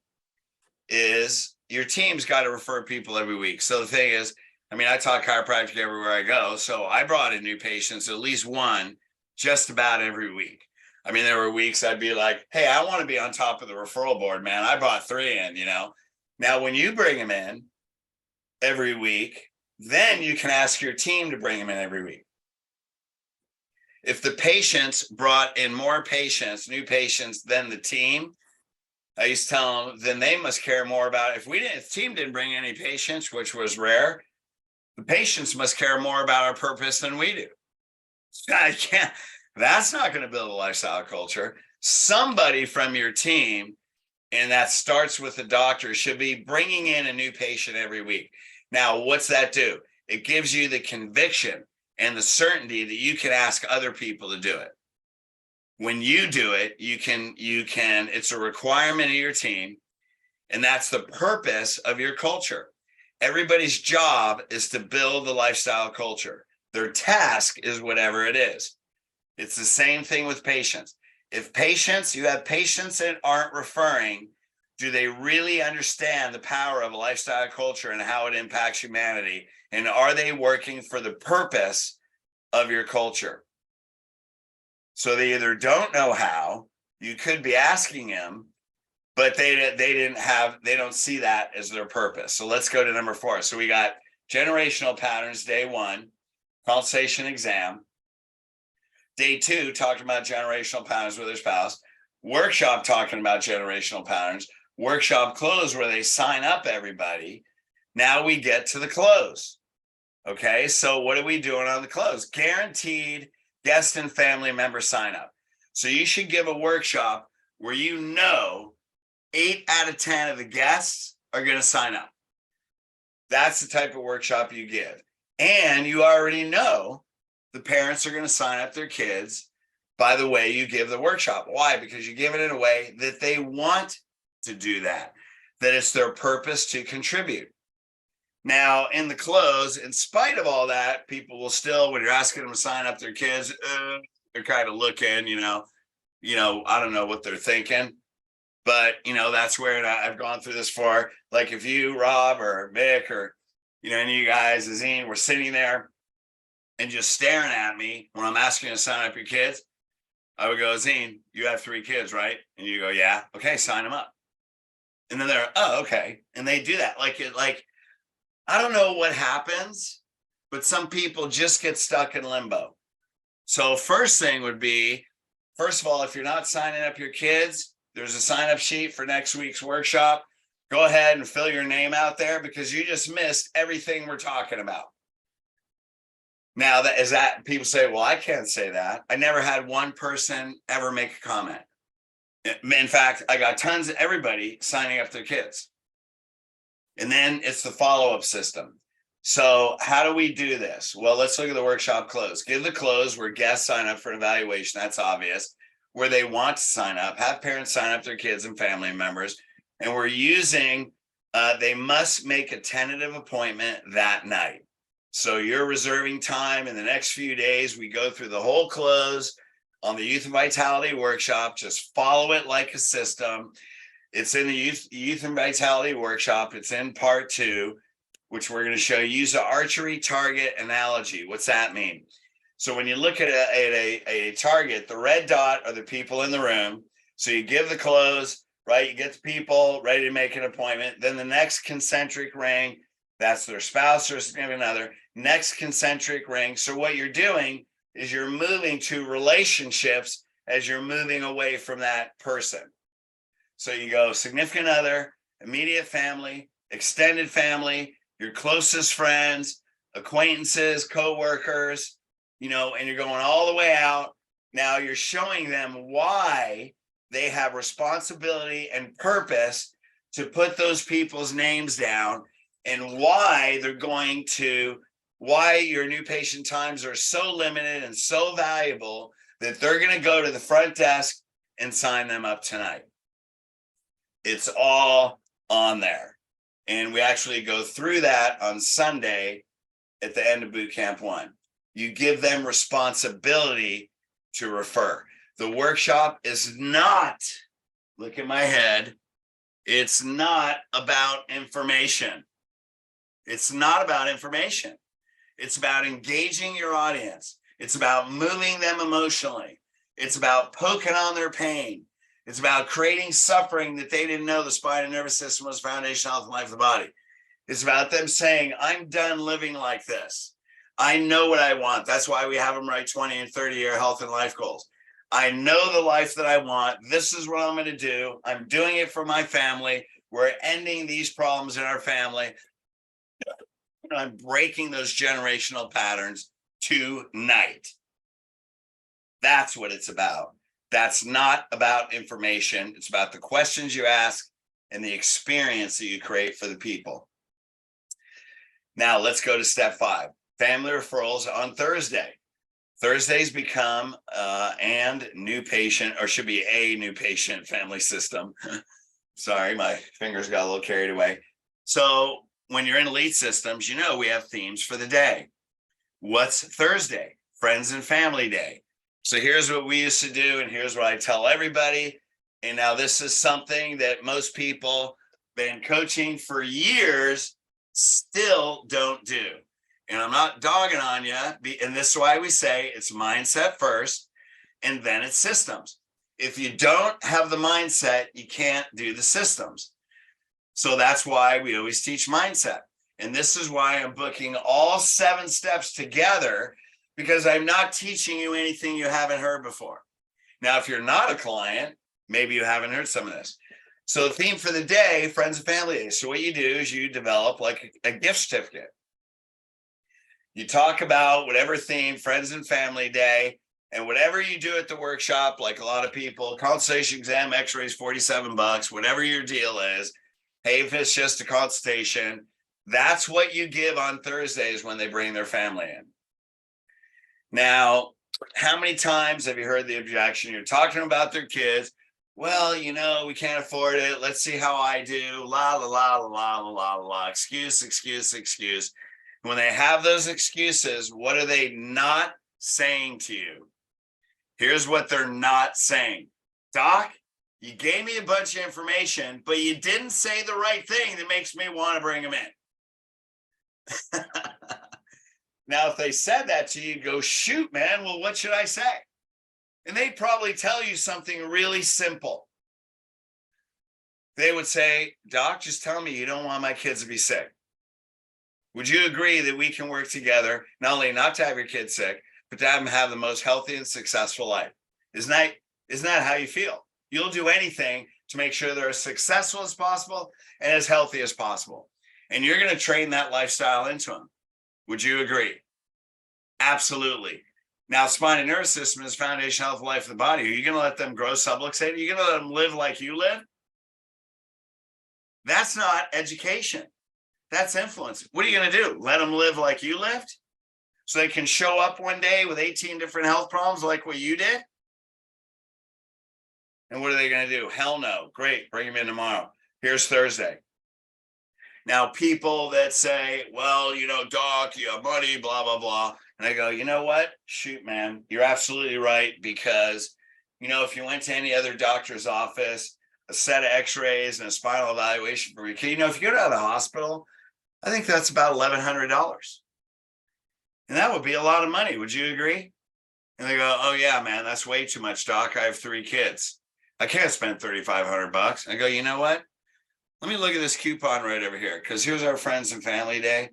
is your team's got to refer people every week. So the thing is, I talk chiropractic everywhere I go. So I brought in new patients, at least one, just about every week. There were weeks I'd be like, hey, I want to be on top of the referral board, man. I brought 3 in, Now, when you bring them in every week, then you can ask your team to bring them in every week. If the patients brought in more patients, new patients than the team, I used to tell them, then they must care more about it. If the team didn't bring any patients, which was rare, the patients must care more about our purpose than we do. That's not going to build a lifestyle culture. Somebody from your team, and that starts with the doctor, should be bringing in a new patient every week. Now, what's that do? It gives you the conviction and the certainty that you can ask other people to do it. When you do it, you can, it's a requirement of your team, and that's the purpose of your culture. Everybody's job is to build the lifestyle culture. Their task is whatever it is. It's the same thing with patients. If you have patients that aren't referring, do they really understand the power of a lifestyle culture and how it impacts humanity? And are they working for the purpose of your culture? So they either don't know how, you could be asking them, but they don't see that as their purpose. So let's go to number 4. So we got generational patterns, day 1, consultation exam. Day 2, talking about generational patterns with their spouse. Workshop, talking about generational patterns. workshop close where they sign up everybody. Now we get to the close. Okay, so what are we doing on the close? Guaranteed guest and family member sign up. So you should give a workshop where 8 out of 10 of the guests are going to sign up. That's the type of workshop you give. And you already know the parents are going to sign up their kids by the way you give the workshop. Why? Because you give it in a way that they want to do that it's their purpose to contribute. Now, in the close, in spite of all that, people will still, when you're asking them to sign up their kids, they're kind of looking, I don't know what they're thinking. But, that's where, and I've gone through this for, like if you, Rob, or Mick, or, any of you guys, Azine, were sitting there and just staring at me when I'm asking you to sign up your kids, I would go, Azine, you have 3 kids, right? And you go, yeah. Okay, sign them up. And then they're, oh, okay. And they do that. Like, I don't know what happens, but some people just get stuck in limbo. So first thing would be, first of all, if you're not signing up your kids, there's a sign up sheet for next week's workshop. Go ahead and fill your name out there because you just missed everything we're talking about. Now, that people say, well, I can't say that. I never had one person ever make a comment. In fact, I got tons of everybody signing up their kids. And then it's the follow-up system. So how do we do this? Well, let's look at the workshop close. Give the close where guests sign up for an evaluation. That's obvious. Where they want to sign up, have parents sign up their kids and family members. And we're using, they must make a tentative appointment that night. So you're reserving time in the next few days. We go through the whole close on the Youth and Vitality workshop. Just follow it like a system. It's in the Youth and Vitality workshop. It's in part 2, which we're going to show you. Use an archery target analogy. What's that mean? So when you look at a target, the red dot are the people in the room. So you give the close, right? You get the people ready to make an appointment. Then the next concentric ring, that's their spouse or significant other. Next concentric ring. So what you're doing is you're moving to relationships as you're moving away from that person. So you go significant other, immediate family, extended family, your closest friends, acquaintances, co-workers, and you're going all the way out. Now you're showing them why they have responsibility and purpose to put those people's names down and why your new patient times are so limited and so valuable that they're going to go to the front desk and sign them up tonight. It's all on there. And we actually go through that on Sunday at the end of boot camp 1. You give them responsibility to refer. The workshop is not, look at my head, it's not about information. It's not about information. It's about engaging your audience. It's about moving them emotionally. It's about poking on their pain. It's about creating suffering that they didn't know the spine and nervous system was foundational health and life of the body. It's about them saying, I'm done living like this. I know what I want. That's why we have them write 20 and 30-year health and life goals. I know the life that I want. This is what I'm going to do. I'm doing it for my family. We're ending these problems in our family. I'm breaking those generational patterns tonight. That's what it's about. That's not about information. It's about the questions you ask and the experience that you create for the people. Now let's go to step 5. Family referrals on Thursday. Thursdays become and new patient, or should be a new patient family system. Sorry, my fingers got a little carried away. So when you're in elite systems, we have themes for the day. What's Thursday? Friends and Family Day. So here's what we used to do, and here's what I tell everybody. And now this is something that most people been coaching for years still don't do. And I'm not dogging on you. And this is why we say it's mindset first, and then it's systems. If you don't have the mindset, you can't do the systems. So that's why we always teach mindset. And this is why I'm booking all 7 steps together, because I'm not teaching you anything you haven't heard before. Now, if you're not a client, maybe you haven't heard some of this. So the theme for the day, friends and family day. So what you do is you develop like a gift certificate. You talk about whatever theme, friends and family day, and whatever you do at the workshop, like a lot of people, consultation, exam, x-rays, $47, whatever your deal is. Hey, if it's just a consultation, that's what you give on Thursdays when they bring their family in. Now, how many times have you heard the objection? You're talking about their kids. Well, you know, we can't afford it. Let's see how I do. La, la, la, la, la, la, la, la. Excuse, excuse, excuse. When they have those excuses, what are they not saying to you? Here's what they're not saying. Doc, you gave me a bunch of information, but you didn't say the right thing that makes me want to bring them in. Now, if they said that to you, go, shoot, man, well, what should I say? And they'd probably tell you something really simple. They would say, Doc, just tell me you don't want my kids to be sick. Would you agree that we can work together, not only not to have your kids sick, but to have them have the most healthy and successful life? Isn't that how you feel? You'll do anything to make sure they're as successful as possible and as healthy as possible. And you're going to train that lifestyle into them. Would you agree? Absolutely. Now, spine and nervous system is foundational health of life of the body. Are you going to let them grow subluxated? Are you going to let them live like you live? That's not education. That's influence. What are you going to do? Let them live like you lived? So they can show up one day with 18 different health problems like what you did? And what are they going to do? Hell no. Great. Bring them in tomorrow. Here's Thursday. Now, people that say, well, you know, Doc, you have money, blah, blah, blah. And I go, you know what? Shoot, man, you're absolutely right. Because, you know, if you went to any other doctor's office, a set of x-rays and a spinal evaluation for your kid, you know, if you go to the hospital, I think that's about $1,100. And that would be a lot of money. Would you agree? And they go, oh, yeah, man, that's way too much, Doc. I have 3 kids. I can't spend $3,500. I go, you know what? Let me look at this coupon right over here, because here's our friends and family day.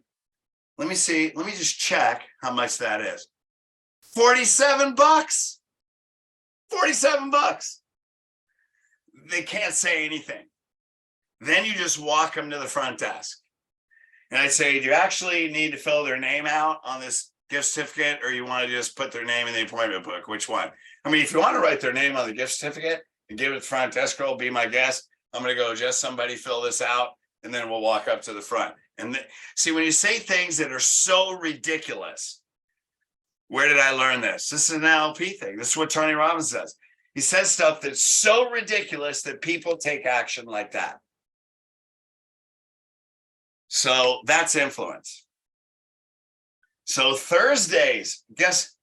Let me see. Let me just check how much that is. $47. $47. They can't say anything. Then you just walk them to the front desk. And I say, do you actually need to fill their name out on this gift certificate, or you want to just put their name in the appointment book? Which one? I mean, if you want to write their name on the gift certificate and give it to the front desk girl, be my guest. I'm going to go, just somebody fill this out, and then we'll walk up to the front. And see, when you say things that are so ridiculous, where did I learn this? This is an NLP thing. This is what Tony Robbins says. He says stuff that's so ridiculous that people take action like that. So that's influence. So Thursdays, guess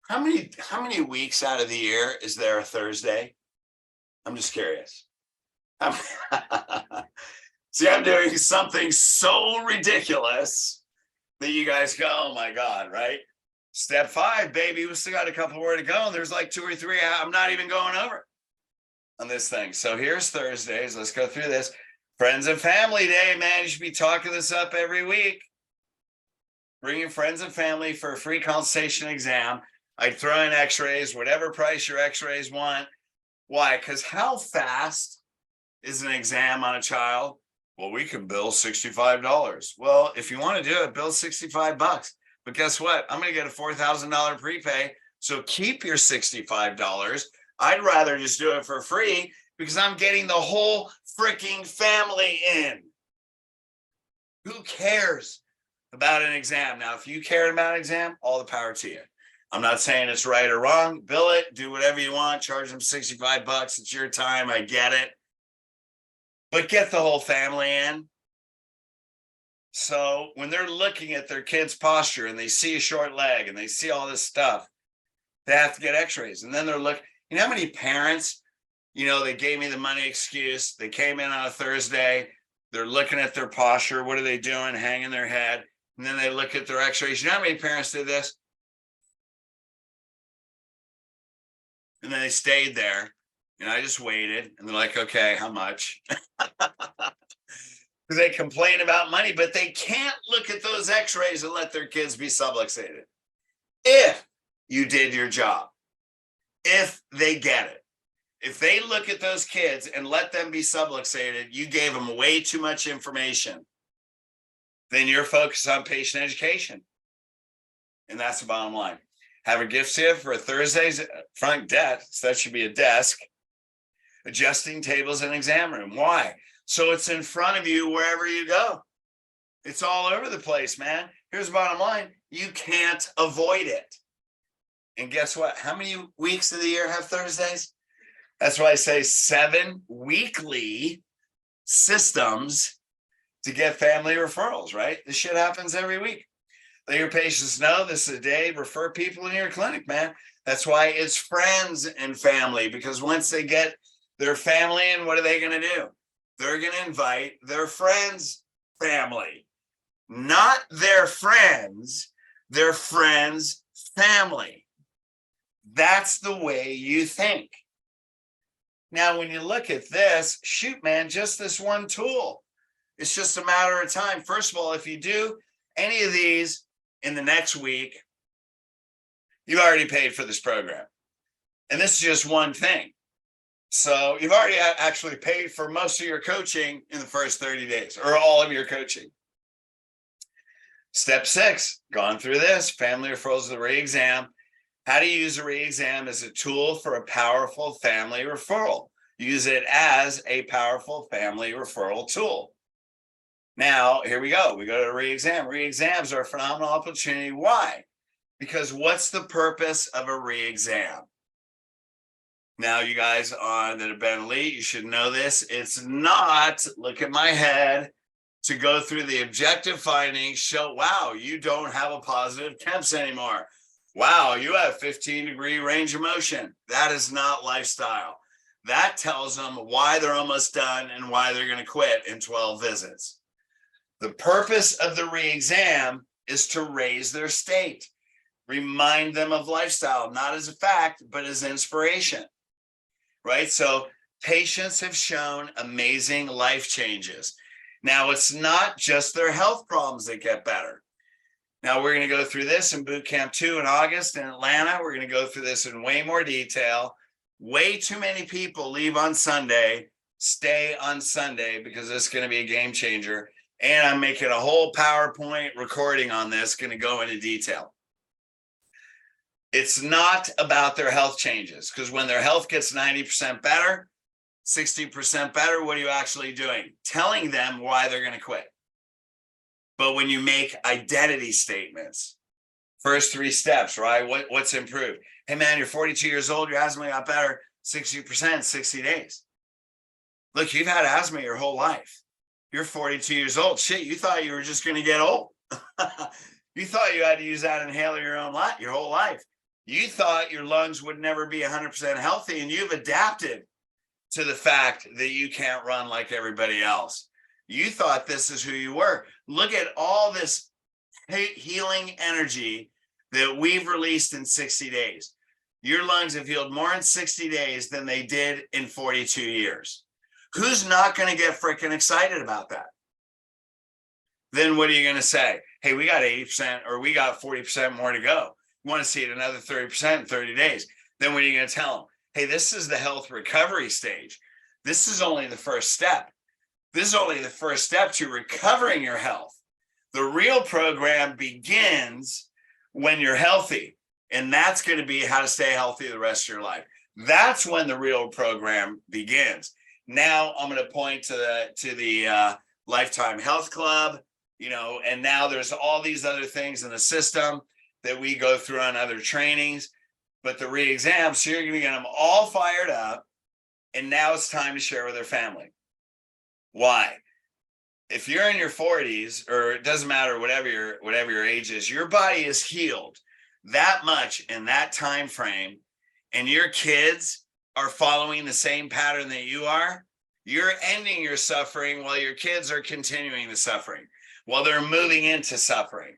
how many weeks out of the year is there a Thursday? I'm just curious. See, I'm doing something so ridiculous that you guys go, oh my God, right? Step 5, baby, we still got a couple more to go. There's like 2 or 3 I'm not even going over on this thing. So here's Thursdays. Let's go through this. Friends and family day, man. You should be talking this up every week. Bring your friends and family for a free consultation exam. I'd throw in x-rays, whatever price your x-rays want. Why? Because how fast is an exam on a child? Well, we can bill $65. Well, if you want to do it, bill $65. But guess what? I'm going to get a $4,000 prepay. So keep your $65. I'd rather just do it for free because I'm getting the whole freaking family in. Who cares about an exam? Now, if you care about an exam, all the power to you. I'm not saying it's right or wrong. Bill it, do whatever you want, charge them $65. It's your time. I get it. But get the whole family in. So when they're looking at their kid's posture and they see a short leg and they see all this stuff, they have to get x-rays. And then they're looking, you know how many parents, you know, they gave me the money excuse. They came in on a Thursday. They're looking at their posture. What are they doing? Hanging their head. And then they look at their x-rays. You know how many parents did this? And then they stayed there. And I just waited. And they're like, okay, how much? Because they complain about money, but they can't look at those x-rays and let their kids be subluxated. If you did your job, if they get it. If they look at those kids and let them be subluxated, you gave them way too much information. Then you're focused on patient education. And that's the bottom line. Have a gift set for a Thursday's front desk. So that should be a desk. Adjusting tables and exam room. Why? So it's in front of you wherever you go. It's all over the place, man. Here's the bottom line. You can't avoid it. And guess what? How many weeks of the year have Thursdays? That's why I say 7 weekly systems to get family referrals, right? This shit happens every week. Let your patients know this is a day, refer people in your clinic, man. That's why it's friends and family, because once they get their family in, what are they going to do? They're going to invite their friends' family, not their friends' family. That's the way you think. Now, when you look at this, shoot, man, just this one tool, it's just a matter of time. First of all, if you do any of these in the next week, you've already paid for this program. And this is just one thing. So you've already actually paid for most of your coaching in the first 30 days, or all of your coaching. Step 6, gone through this, family referrals, the re-exam. How to use a re-exam as a tool for a powerful family referral. Use it as a powerful family referral tool. Now, here we go. We go to re-exam. Re-exams are a phenomenal opportunity. Why? Because what's the purpose of a re-exam? Now, you guys that have been elite, you should know this. It's not, look at my head, to go through the objective findings, show, wow, you don't have a positive temps anymore. Wow, you have 15-degree range of motion. That is not lifestyle. That tells them why they're almost done and why they're going to quit in 12 visits. The purpose of the re-exam is to raise their state, remind them of lifestyle, not as a fact, but as inspiration, right? So patients have shown amazing life changes. Now, it's not just their health problems that get better. Now, we're going to go through this in Boot Camp 2 in August in Atlanta. We're going to go through this in way more detail. Way too many people leave on Sunday, stay on Sunday, because it's going to be a game changer. And I'm making a whole PowerPoint recording on this, going to go into detail. It's not about their health changes, because when their health gets 90% better, 60% better, what are you actually doing? Telling them why they're going to quit. But when you make identity statements, first 3 steps, right? What's improved? Hey, man, you're 42 years old. Your asthma got better 60% in 60 days. Look, you've had asthma your whole life. You're 42 years old. Shit, you thought you were just going to get old. You thought you had to use that inhaler your whole life. You thought your lungs would never be 100% healthy, and you've adapted to the fact that you can't run like everybody else. You thought this is who you were. Look at all this healing energy that we've released in 60 days. Your lungs have healed more in 60 days than they did in 42 years. Who's not going to get freaking excited about that? Then what are you going to say? Hey, we got 80% or we got 40% more to go. You want to see it another 30% in 30 days. Then what are you going to tell them? Hey, this is the health recovery stage. This is only the first step. This is only the first step to recovering your health. The real program begins when you're healthy. And that's going to be how to stay healthy the rest of your life. That's when the real program begins. Now I'm going to point to the Lifetime Health Club, and now there's all these other things in the system that we go through on other trainings. But the re-exam, so you're going to get them all fired up. And now it's time to share with their family. Why? If you're in your 40s, or it doesn't matter, whatever your age is, your body is healed that much in that time frame, and your kids are following the same pattern that you are, you're ending your suffering while your kids are continuing the suffering, while they're moving into suffering.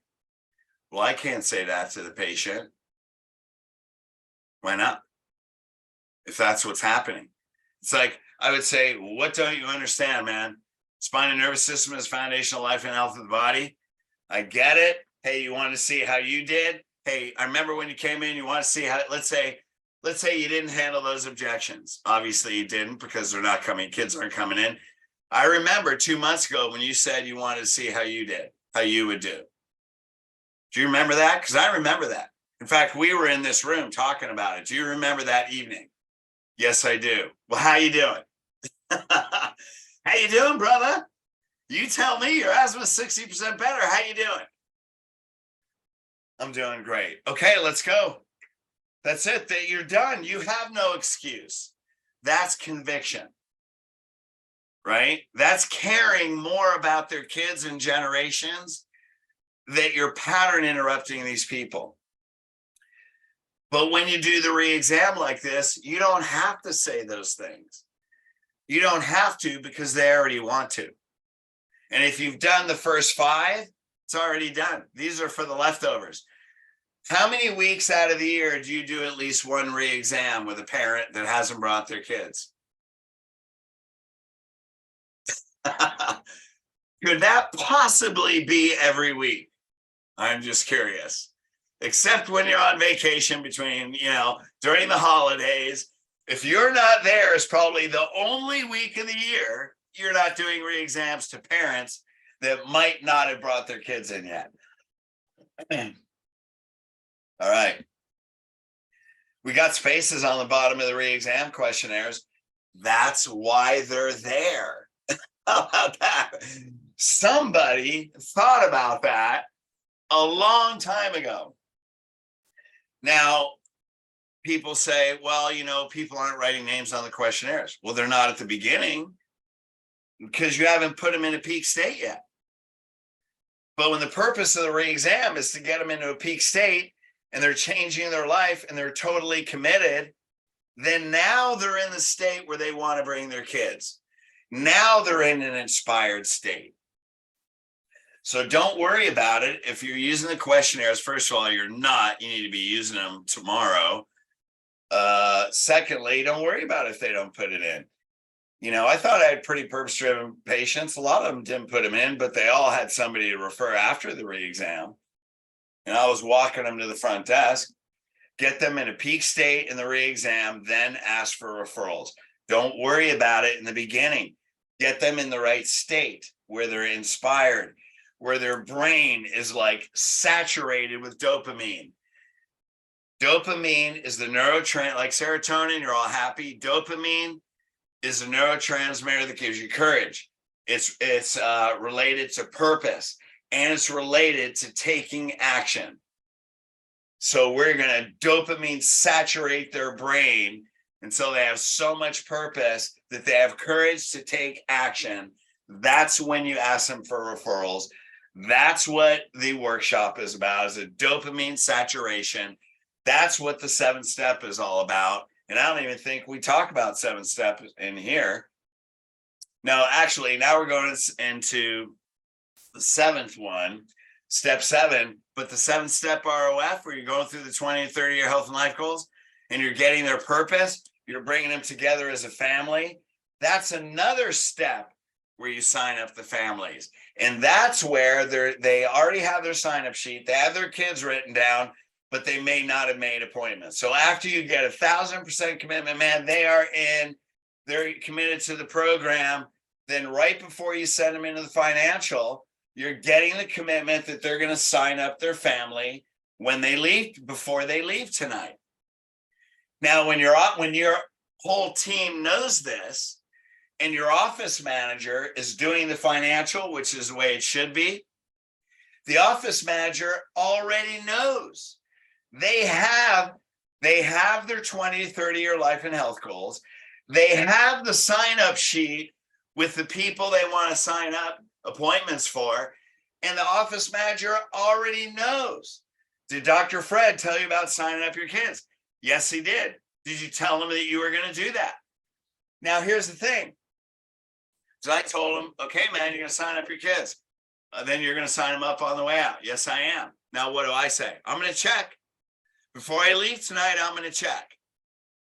Well, I can't say that to the patient. Why not? If that's what's happening. It's like, I would say, what don't you understand, man? Spine and nervous system is foundational life and health of the body. I get it. Hey, you want to see how you did? Hey, I remember when you came in, you want to see how, let's say let's say you didn't handle those objections. Obviously you didn't, because they're not coming, kids aren't coming in. I remember 2 months ago when you said you wanted to see how you did, how you would do. Do you remember that? Because I remember that. In fact, we were in this room talking about it. Do you remember that evening? Yes, I do. Well, how you doing? How you doing, brother? You tell me, your asthma's 60% better. How you doing? I'm doing great. Okay, let's go. That's it. That you're done. You have no excuse. That's conviction, right? That's caring more about their kids and generations, that you're pattern interrupting these people. But when you do the re-exam like this, you don't have to say those things. You don't have to, because they already want to. And if you've done the first 5, it's already done. These are for the leftovers. How many weeks out of the year do you do at least one re-exam with a parent that hasn't brought their kids? Could that possibly be every week? I'm just curious. Except when you're on vacation between, during the holidays. If you're not there, it's probably the only week of the year you're not doing re-exams to parents that might not have brought their kids in yet. All right. We got spaces on the bottom of the re-exam questionnaires. That's why they're there. How about that? Somebody thought about that a long time ago. Now, people say, well, people aren't writing names on the questionnaires. Well, they're not at the beginning, because you haven't put them in a peak state yet. But when the purpose of the re-exam is to get them into a peak state, and they're changing their life and they're totally committed, then now they're in the state where they want to bring their kids. Now they're in an inspired state. So don't worry about it. If you're using the questionnaires, first of all, you're not. You need to be using them tomorrow. Secondly, don't worry about it if they don't put it in. I thought I had pretty purpose-driven patients. A lot of them didn't put them in, but they all had somebody to refer after the re-exam. And I was walking them to the front desk, get them in a peak state in the re-exam, then ask for referrals. Don't worry about it in the beginning. Get them in the right state where they're inspired, where their brain is like saturated with dopamine. Dopamine is the neurotransmitter, like serotonin, you're all happy. Dopamine is a neurotransmitter that gives you courage. It's related to purpose, and it's related to taking action. So we're going to dopamine saturate their brain until they have so much purpose that they have courage to take action. That's when you ask them for referrals. That's what the workshop is about, is a dopamine saturation. That's what the 7-step is all about. And I don't even think we talk about 7-step in here. No, actually, now we're going into the 7th one, step 7, but the 7-step ROF, where you're going through the 20 and 30-year health and life goals, and you're getting their purpose, you're bringing them together as a family. That's another step where you sign up the families. And that's where they already have their sign-up sheet. They have their kids written down, but they may not have made appointments. So after you get 1,000% commitment, man, they are in, they're committed to the program. Then right before you send them into the financial, you're getting the commitment that they're going to sign up their family when they leave, before they leave tonight. Now, when your whole team knows this, and your office manager is doing the financial, which is the way it should be, the office manager already knows. They have their 20 to 30-year life and health goals. They have the sign-up sheet with the people they want to sign up appointments for, and the office manager already knows. Did Dr. Fred tell you about signing up your kids? Yes, he did. Did you tell him that you were going to do that? Now, here's the thing. So I told him, okay, man, you're going to sign up your kids. Then you're going to sign them up on the way out. Yes, I am. Now, what do I say? I'm going to check. Before I leave tonight, I'm going to check.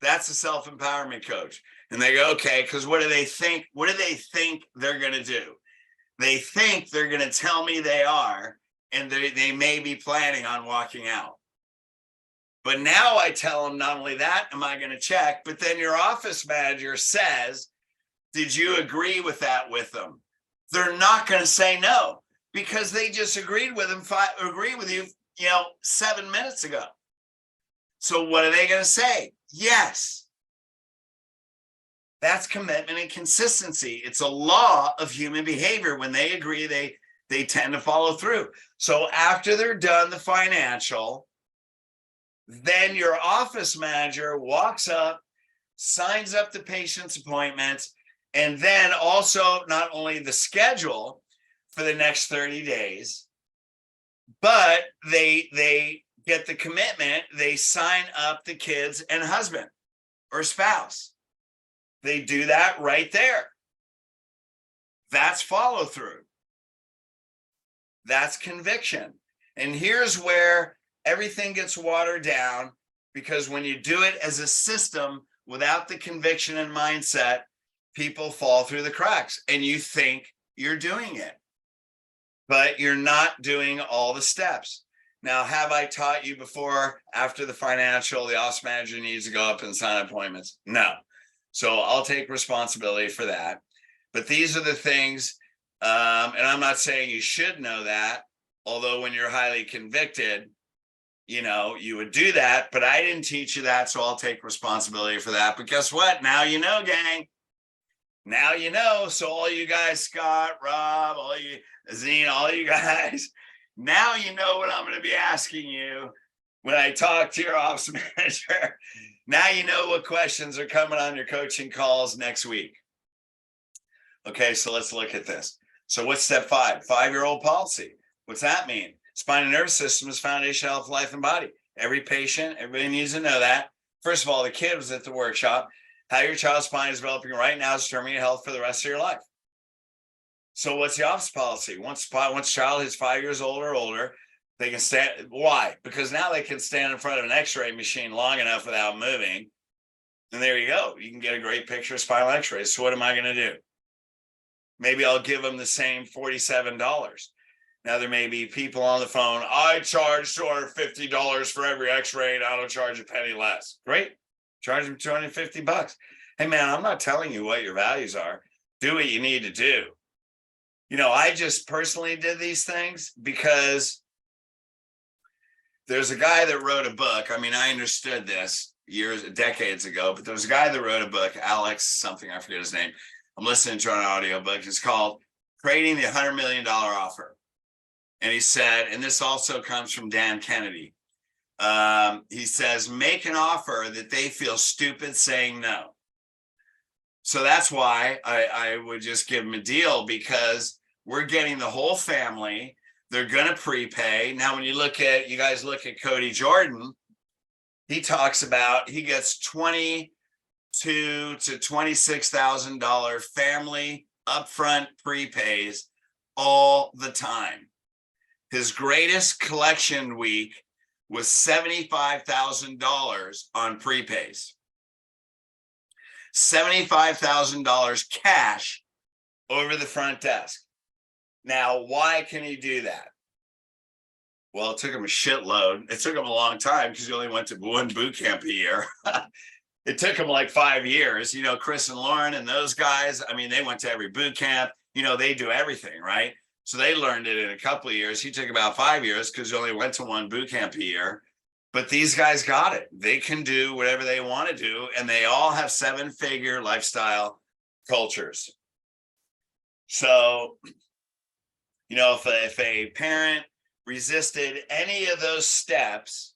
That's a self-empowerment coach. And they go, okay, because what do they think? What do they think they're going to do? They think they're going to tell me they are, and they may be planning on walking out. But now I tell them, not only that am I going to check, but then your office manager says, did you agree with that with them? They're not going to say no, because they just agreed with them, agree with you, 7 minutes ago. So what are they going to say? Yes. That's commitment and consistency. It's a law of human behavior. When they agree, they tend to follow through. So after they're done the financial, then your office manager walks up, signs up the patient's appointments, and then also not only the schedule for the next 30 days, but they get the commitment. They sign up the kids and husband or spouse. They do that right there. That's follow through. That's conviction. And here's where everything gets watered down, because when you do it as a system without the conviction and mindset, people fall through the cracks and you think you're doing it, but you're not doing all the steps. Now, have I taught you before, after the financial, the office manager needs to go up and sign appointments? No. So I'll take responsibility for that. But these are the things, and I'm not saying you should know that, although when you're highly convicted, you would do that, but I didn't teach you that, so I'll take responsibility for that. But guess what? Now you know, gang. Now you know. So all you guys, Scott, Rob, all you, Zine, all you guys, now you know what I'm going to be asking you when I talk to your office manager. Now you know what questions are coming on your coaching calls next week. Okay, so let's look at this. So what's step 5? 5-year-old policy. What's that mean? Spine and nervous system is foundational health, life, and body. Every patient, everybody needs to know that. First of all, the kid was at the workshop. How your child's spine is developing right now is determining your health for the rest of your life. So what's the office policy? Once child is 5 years old or older, they can stand. Why? Because now they can stand in front of an x-ray machine long enough without moving. And there you go. You can get a great picture of spinal x-rays. So what am I going to do? Maybe I'll give them the same $47. Now, there may be people on the phone, I charge $250 for every x-ray and I don't charge a penny less. Great. Charge them $250. Hey, man, I'm not telling you what your values are. Do what you need to do. I just personally did these things because there's a guy that wrote a book. I mean, I understood this decades ago, but there was a guy that wrote a book, Alex something, I forget his name. I'm listening to an audio book. It's called Creating the $100 Million Offer. And he said, and this also comes from Dan Kennedy. He says, make an offer that they feel stupid saying no. So that's why I would just give them a deal, because we're getting the whole family. They're going to prepay. Now, when you guys look at Cody Jordan, he talks about, he gets $22,000 to $26,000 family upfront prepays all the time. His greatest collection week was $75,000 on prepays. $75,000 cash over the front desk. Now, why can he do that? Well, it took him a shitload. It took him a long time because he only went to one boot camp a year. It took him like 5 years. Chris and Lauren and those guys, I mean, they went to every boot camp. They do everything, right? So they learned it in a couple of years. He took about 5 years because he only went to one boot camp a year. But these guys got it. They can do whatever they want to do. And they all have 7-figure lifestyle cultures. So, if a parent resisted any of those steps,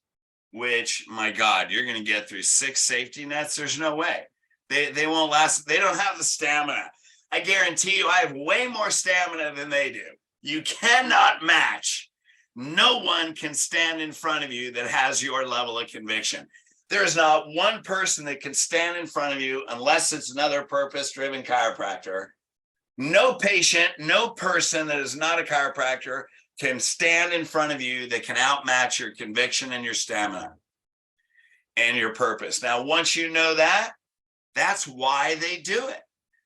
which, my God, you're going to get through 6 safety nets. There's no way. They won't last. They don't have the stamina. I guarantee you, I have way more stamina than they do. You cannot match. No one can stand in front of you that has your level of conviction. There is not one person that can stand in front of you unless it's another purpose-driven chiropractor. No patient, no person that is not a chiropractor can stand in front of you that can outmatch your conviction and your stamina and your purpose. Now, once you know that, that's why they do it.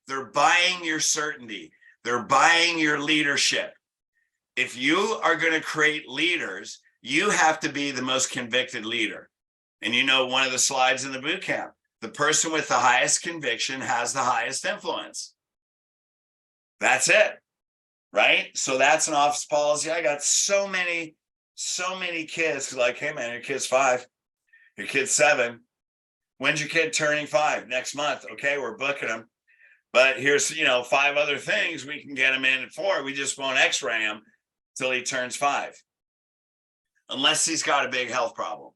They're buying your certainty. They're buying your leadership. If you are going to create leaders, you have to be the most convicted leader. And you know, one of the slides in the boot camp, the person with the highest conviction has the highest influence. That's it, right? So that's an office policy. I got so many kids like, hey man, your kid's 5, your kid's 7. When's your kid turning 5? Next month. Okay, we're booking them. But here's, 5 other things we can get him in for. We just won't x-ray him till he turns 5. Unless he's got a big health problem.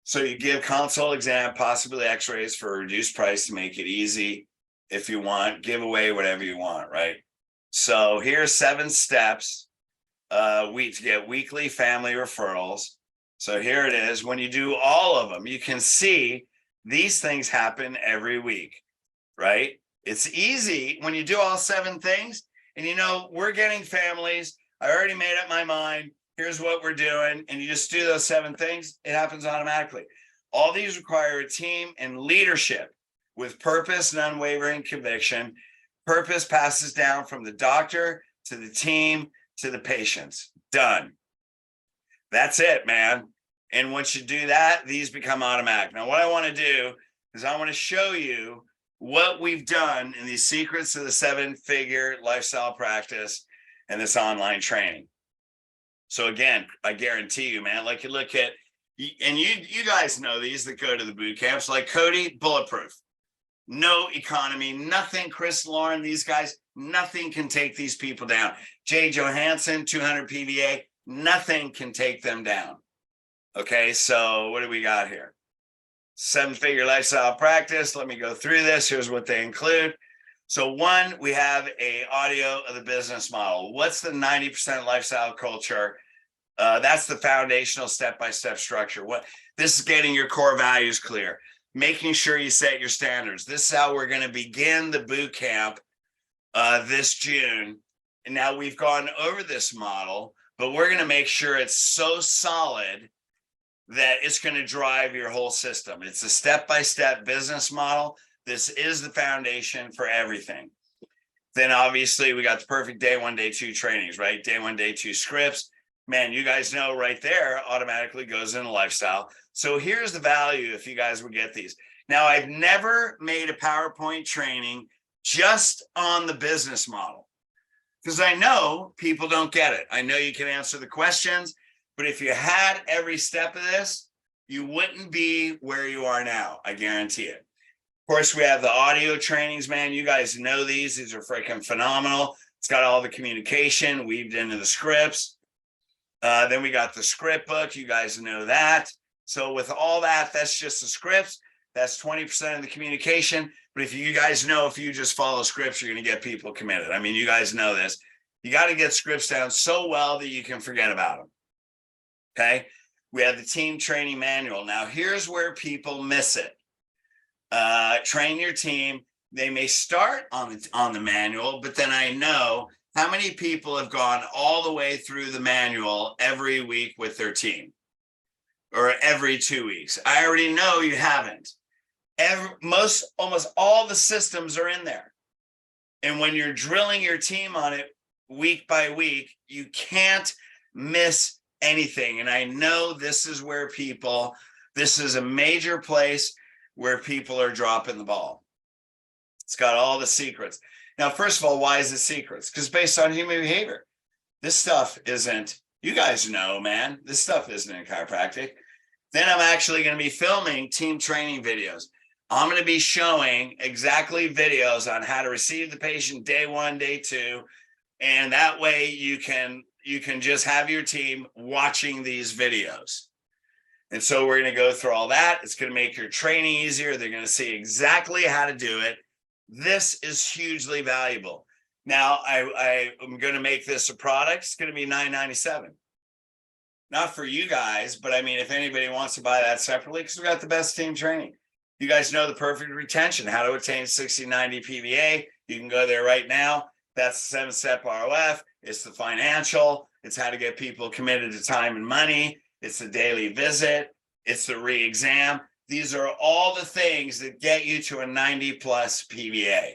So you give consult exam, possibly x-rays for a reduced price to make it easy. If you want, give away whatever you want, right? So here's 7 steps to get weekly family referrals. So here it is. When you do all of them, you can see these things happen every week, right? It's easy when you do all 7 things. And we're getting families. I already made up my mind. Here's what we're doing. And you just do those 7 things. It happens automatically. All these require a team and leadership with purpose and unwavering conviction. Purpose passes down from the doctor to the team to the patients. Done. That's it, man. And once you do that, these become automatic. Now, what I want to do is I want to show you what we've done in these secrets of the 7-figure lifestyle practice and this online training. So again, I guarantee you, man, like you look at, and you guys know these that go to the boot camps, like Cody, bulletproof, no economy, nothing. Chris, Lauren, these guys, nothing can take these people down. Jay Johansson, 200 PVA, nothing can take them down. Okay, so what do we got here? 7-figure lifestyle practice. Let me go through this. Here's what they include. So 1, we have a audio of the business model. What's the 90% lifestyle culture? That's the foundational step-by-step structure. This is getting your core values clear, making sure you set your standards. This is how we're going to begin the boot camp this June. And now we've gone over this model, but we're going to make sure it's so solid that it's going to drive your whole system. It's a step-by-step business model. This is the foundation for everything. Then obviously we got the perfect day 1, day 2 trainings, right? Day 1, day 2 scripts. Man, you guys know right there automatically goes into lifestyle. So here's the value if you guys would get these. Now, I've never made a PowerPoint training just on the business model because I know people don't get it. I know you can answer the questions, but if you had every step of this, you wouldn't be where you are now. I guarantee it. Of course, we have the audio trainings, man. You guys know these. These are freaking phenomenal. It's got all the communication weaved into the scripts. Then we got the script book. You guys know that. So with all that, that's just the scripts. That's 20% of the communication. But if you guys know, if you just follow scripts, you're going to get people committed. I mean, you guys know this. You got to get scripts down so well that you can forget about them. Okay. We have the team training manual. Now, here's where people miss it. Train your team. They may start on the manual, but then I know how many people have gone all the way through the manual every week with their team or every 2 weeks. I already know you haven't. Almost all the systems are in there. And when you're drilling your team on it week by week, you can't miss anything. And I know this is where this is a major place where people are dropping the ball. It's got all the secrets. Now, first of all, why is it secrets? Because based on human behavior, this stuff isn't, you guys know, man, this stuff isn't in chiropractic. Then I'm actually going to be filming team training videos. I'm going to be showing exactly videos on how to receive the patient day 1, day 2. And that way you can just have your team watching these videos. And so we're going to go through all that. It's going to make your training easier. They're going to see exactly how to do it. This is hugely valuable. Now, I'm going to make this a product. It's going to be $9.97. Not for you guys, but I mean, if anybody wants to buy that separately, because we got the best team training. You guys know the perfect retention, how to attain 60-90 PVA. You can go there right now. That's the 7-step ROF. It's the financial. It's how to get people committed to time and money. It's the daily visit. It's the re-exam. These are all the things that get you to a 90+ PVA.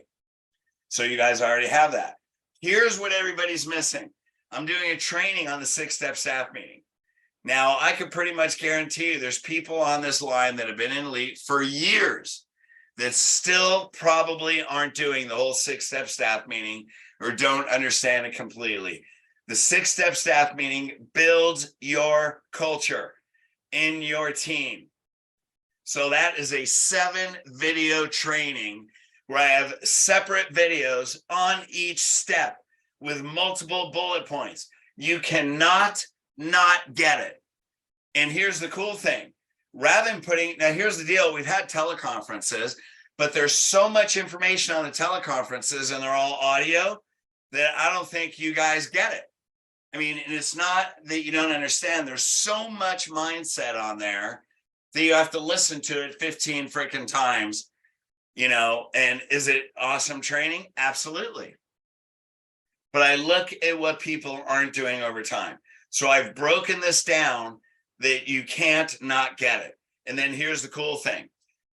So you guys already have that. Here's what everybody's missing. I'm doing a training on the 6-step staff meeting. Now, I could pretty much guarantee you there's people on this line that have been in elite for years that still probably aren't doing the whole 6-step staff meeting or don't understand it completely. The 6-step staff meeting builds your culture in your team. So that is a 7-video training where I have separate videos on each step with multiple bullet points. You cannot not get it. And here's the cool thing. Rather than now here's the deal. We've had teleconferences, but there's so much information on the teleconferences and they're all audio that I don't think you guys get it. I mean, and it's not that you don't understand. There's so much mindset on there that you have to listen to it 15 freaking times, and is it awesome training? Absolutely. But I look at what people aren't doing over time. So I've broken this down that you can't not get it. And then here's the cool thing.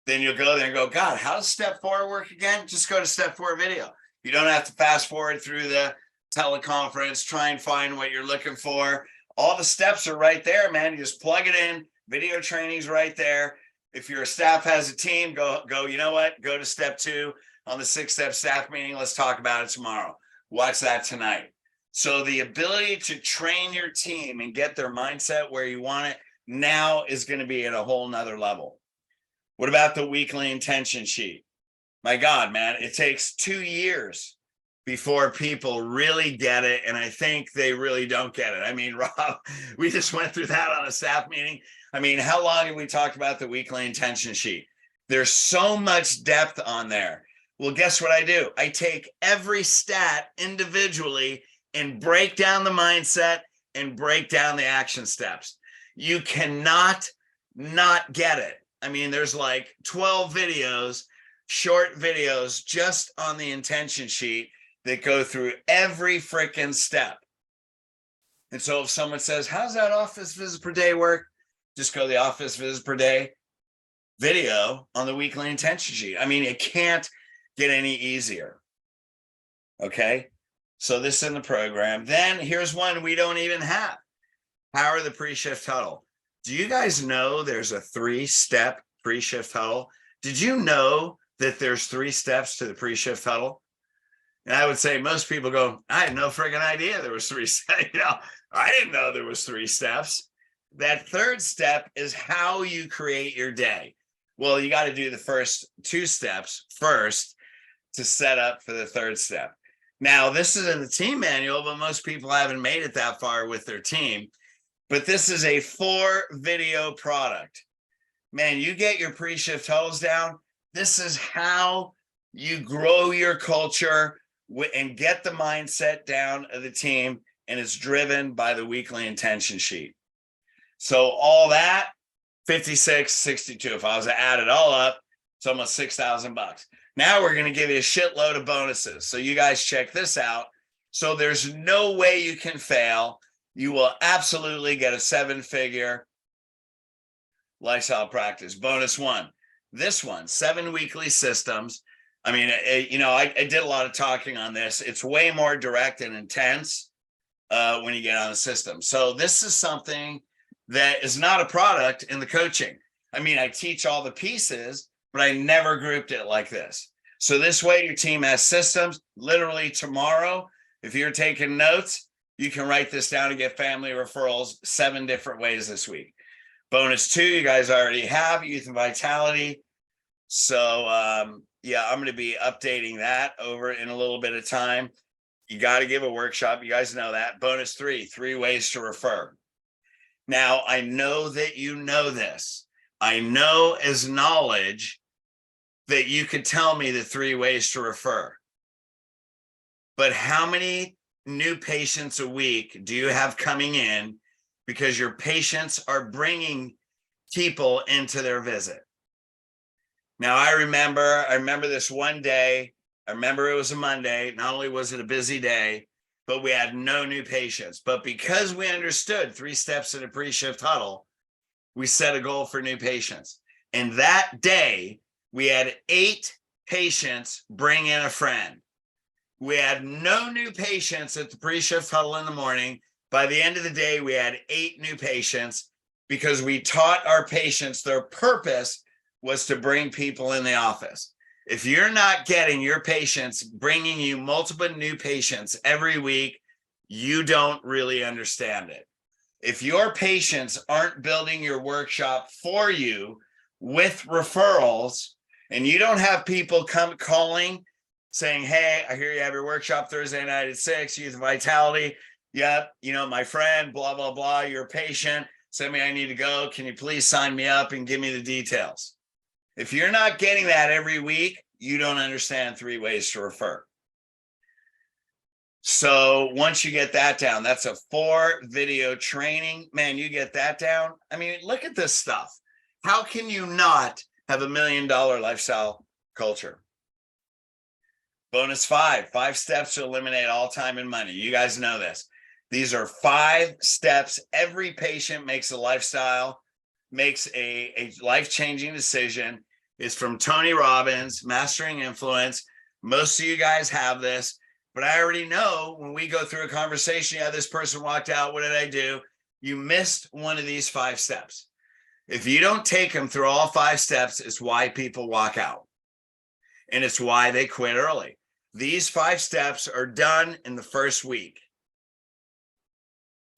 Then you'll go there and go, God, how does step 4 work again? Just go to step 4 video. You don't have to fast forward through the teleconference, try and find what you're looking for. All the steps are right there, man. You just plug it in. Video training's right there. If your staff has a team, go, you know what? Go to step 2 on the 6-step staff meeting. Let's talk about it tomorrow. Watch that tonight. So the ability to train your team and get their mindset where you want it now is going to be at a whole nother level. What about the weekly intention sheet? My God, man, it takes 2 years before people really get it. And I think they really don't get it. I mean, Rob, we just went through that on a staff meeting. I mean, how long have we talked about the weekly intention sheet? There's so much depth on there. Well, guess what I do? I take every stat individually and break down the mindset and break down the action steps. You cannot not get it. I mean, there's like 12 videos, short videos just on the intention sheet that go through every freaking step. And so if someone says, how's that office visit per day work? Just go to the office visit per day video on the weekly intention sheet. I mean, it can't get any easier. Okay. So this is in the program. Then here's one we don't even have. Power of the pre-shift huddle. Do you guys know there's a 3-step pre-shift huddle? Did you know that there's 3 steps to the pre-shift huddle? And I would say most people go, I had no friggin' idea there was 3 steps. I didn't know there was 3 steps. That 3rd step is how you create your day. Well, you got to do the first 2 steps first to set up for the 3rd step. Now, this is in the team manual, but most people haven't made it that far with their team. But this is a 4-video product. Man, you get your pre-shift huddles down. This is how you grow your culture and get the mindset down of the team. And it's driven by the weekly intention sheet. So all that, 56.62. If I was to add it all up, it's almost $6,000. Now we're going to give you a shitload of bonuses. So you guys check this out. So there's no way you can fail. You will absolutely get a 7-figure lifestyle practice. Bonus 1. This one, 7 weekly systems. I mean, I did a lot of talking on this. It's way more direct and intense when you get on the system. So this is something that is not a product in the coaching. I mean, I teach all the pieces, but I never grouped it like this. So this way your team has systems. Literally tomorrow, if you're taking notes, you can write this down and get family referrals 7 different ways this week. Bonus 2, you guys already have youth and vitality. So yeah, I'm going to be updating that over in a little bit of time. You got to give a workshop. You guys know that. Bonus 3 ways to refer. Now, I know that you know this. I know as knowledge that you could tell me the 3 ways to refer. But how many new patients a week do you have coming in because your patients are bringing people into their visit? Now, I remember this one day. I remember it was a Monday. Not only was it a busy day, but we had no new patients. But because we understood 3 steps in a pre-shift huddle, we set a goal for new patients. And that day, we had 8 patients bring in a friend. We had no new patients at the pre-shift huddle in the morning, By the end of the day, we had 8 new patients because we taught our patients their purpose was to bring people in the office. If you're not getting your patients bringing you multiple new patients every week, you don't really understand it. If your patients aren't building your workshop for you with referrals, and you don't have people come calling saying, hey, I hear you have your workshop Thursday night at 6, Youth Vitality. Yep, you know, my friend, blah, blah, blah, you're a patient. Send me, I need to go. Can you please sign me up and give me the details? If you're not getting that every week, you don't understand 3 ways to refer. So once you get that down, that's a 4-video training. Man, you get that down. I mean, look at this stuff. How can you not have $1 million lifestyle culture? Bonus 5 steps to eliminate all time and money. You guys know this. These are 5 steps. Every patient makes a life-changing decision. It's from Tony Robbins, Mastering Influence. Most of you guys have this, but I already know when we go through a conversation, yeah, this person walked out. What did I do? You missed one of these 5 steps. If you don't take them through all 5 steps, it's why people walk out. And it's why they quit early. These 5 steps are done in the first week.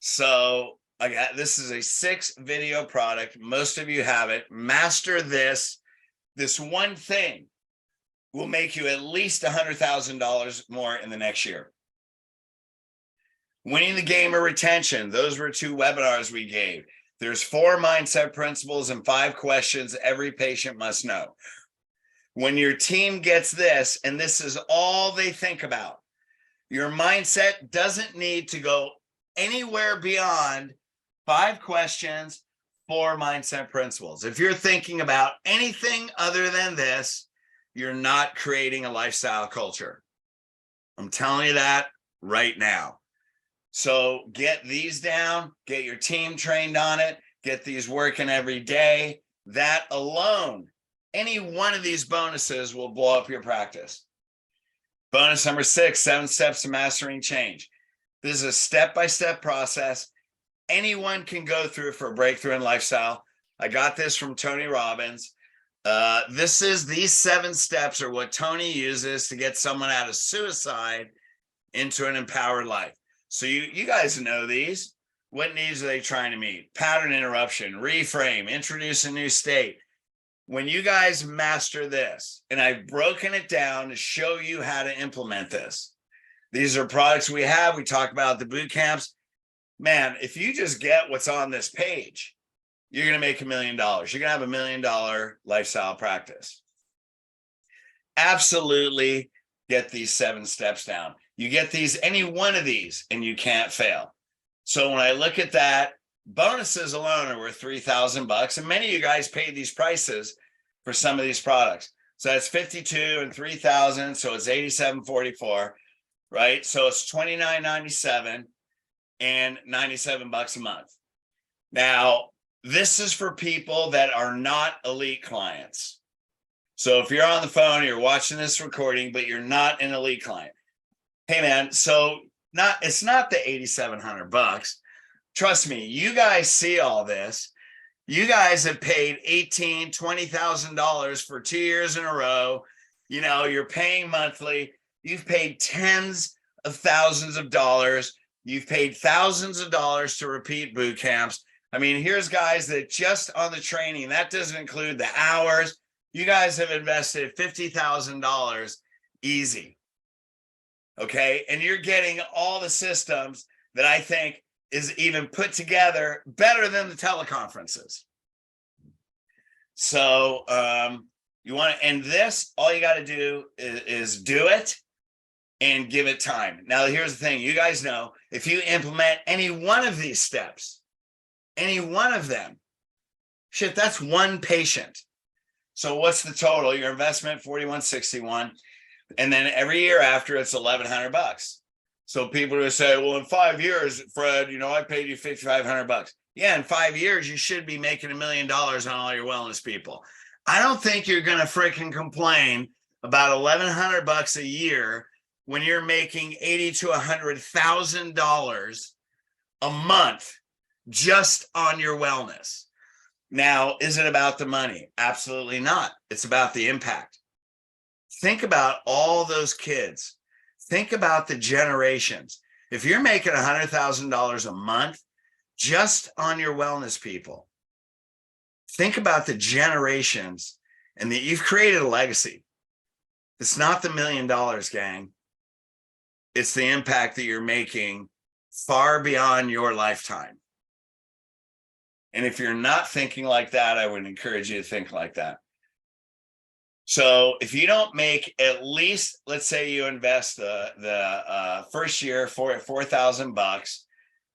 So this is a 6-video product. Most of you have it. Master this. This one thing will make you at least $100,000 more in the next year. Winning the game of retention. Those were 2 webinars we gave. There's 4 mindset principles and 5 questions every patient must know. When your team gets this, and this is all they think about, your mindset doesn't need to go anywhere beyond 5 questions, 4 mindset principles. If you're thinking about anything other than this, you're not creating a lifestyle culture. I'm telling you that right now. So get these down, get your team trained on it, get these working every day. That alone, any one of these bonuses will blow up your practice. Bonus number 6, 7 steps to mastering change. This is a step-by-step process. Anyone can go through for a breakthrough in lifestyle. I got this from Tony Robbins. These 7 steps are what Tony uses to get someone out of suicide into an empowered life. So you guys know these. What needs are they trying to meet? Pattern interruption, reframe, introduce a new state. When you guys master this, and I've broken it down to show you how to implement this. These are products we have. We talk about the boot camps. Man, if you just get what's on this page, you're going to make $1 million. You're going to have $1 million lifestyle practice. Absolutely get these 7 steps down. You get these, any one of these, and you can't fail. So when I look at that, bonuses alone are worth $3,000, and many of you guys paid these prices for some of these products. So that's $52,000 and $3,000, so it's $87.44, right? So it's $29.97 and $97 a month. Now, this is for people that are not elite clients. So if you're on the phone, you're watching this recording, but you're not an elite client. Hey man, so it's not the $8,700. Trust me, you guys see all this. You guys have paid $18,000, $20,000 for 2 years in a row. You know, you're paying monthly. You've paid tens of thousands of dollars. You've paid thousands of dollars to repeat boot camps. I mean, here's guys that just on the training, that doesn't include the hours. You guys have invested $50,000 easy. Okay. And you're getting all the systems that I think is even put together better than the teleconferences. So you want to end this, all you got to do is do it and give it time. Now, here's the thing. You guys know if you implement any one of these steps, any one of them, shit, that's 1 patient. So what's the total? Your investment, $4,161. And then every year after, it's $1,100. So people will say, well, in 5 years, Fred, you know, I paid you $5,500. Yeah, in 5 years, you should be making $1 million on all your wellness people. I don't think you're going to freaking complain about $1,100 a year when you're making $80,000 to $100,000 a month just on your wellness. Now, is it about the money? Absolutely not. It's about the impact. Think about all those kids. Think about the generations. If you're making $100,000 a month just on your wellness, people, think about the generations and that you've created a legacy. It's not the $1 million, gang. It's the impact that you're making far beyond your lifetime. And if you're not thinking like that, I would encourage you to think like that. So if you don't make at least, let's say you invest the first year for $4,000,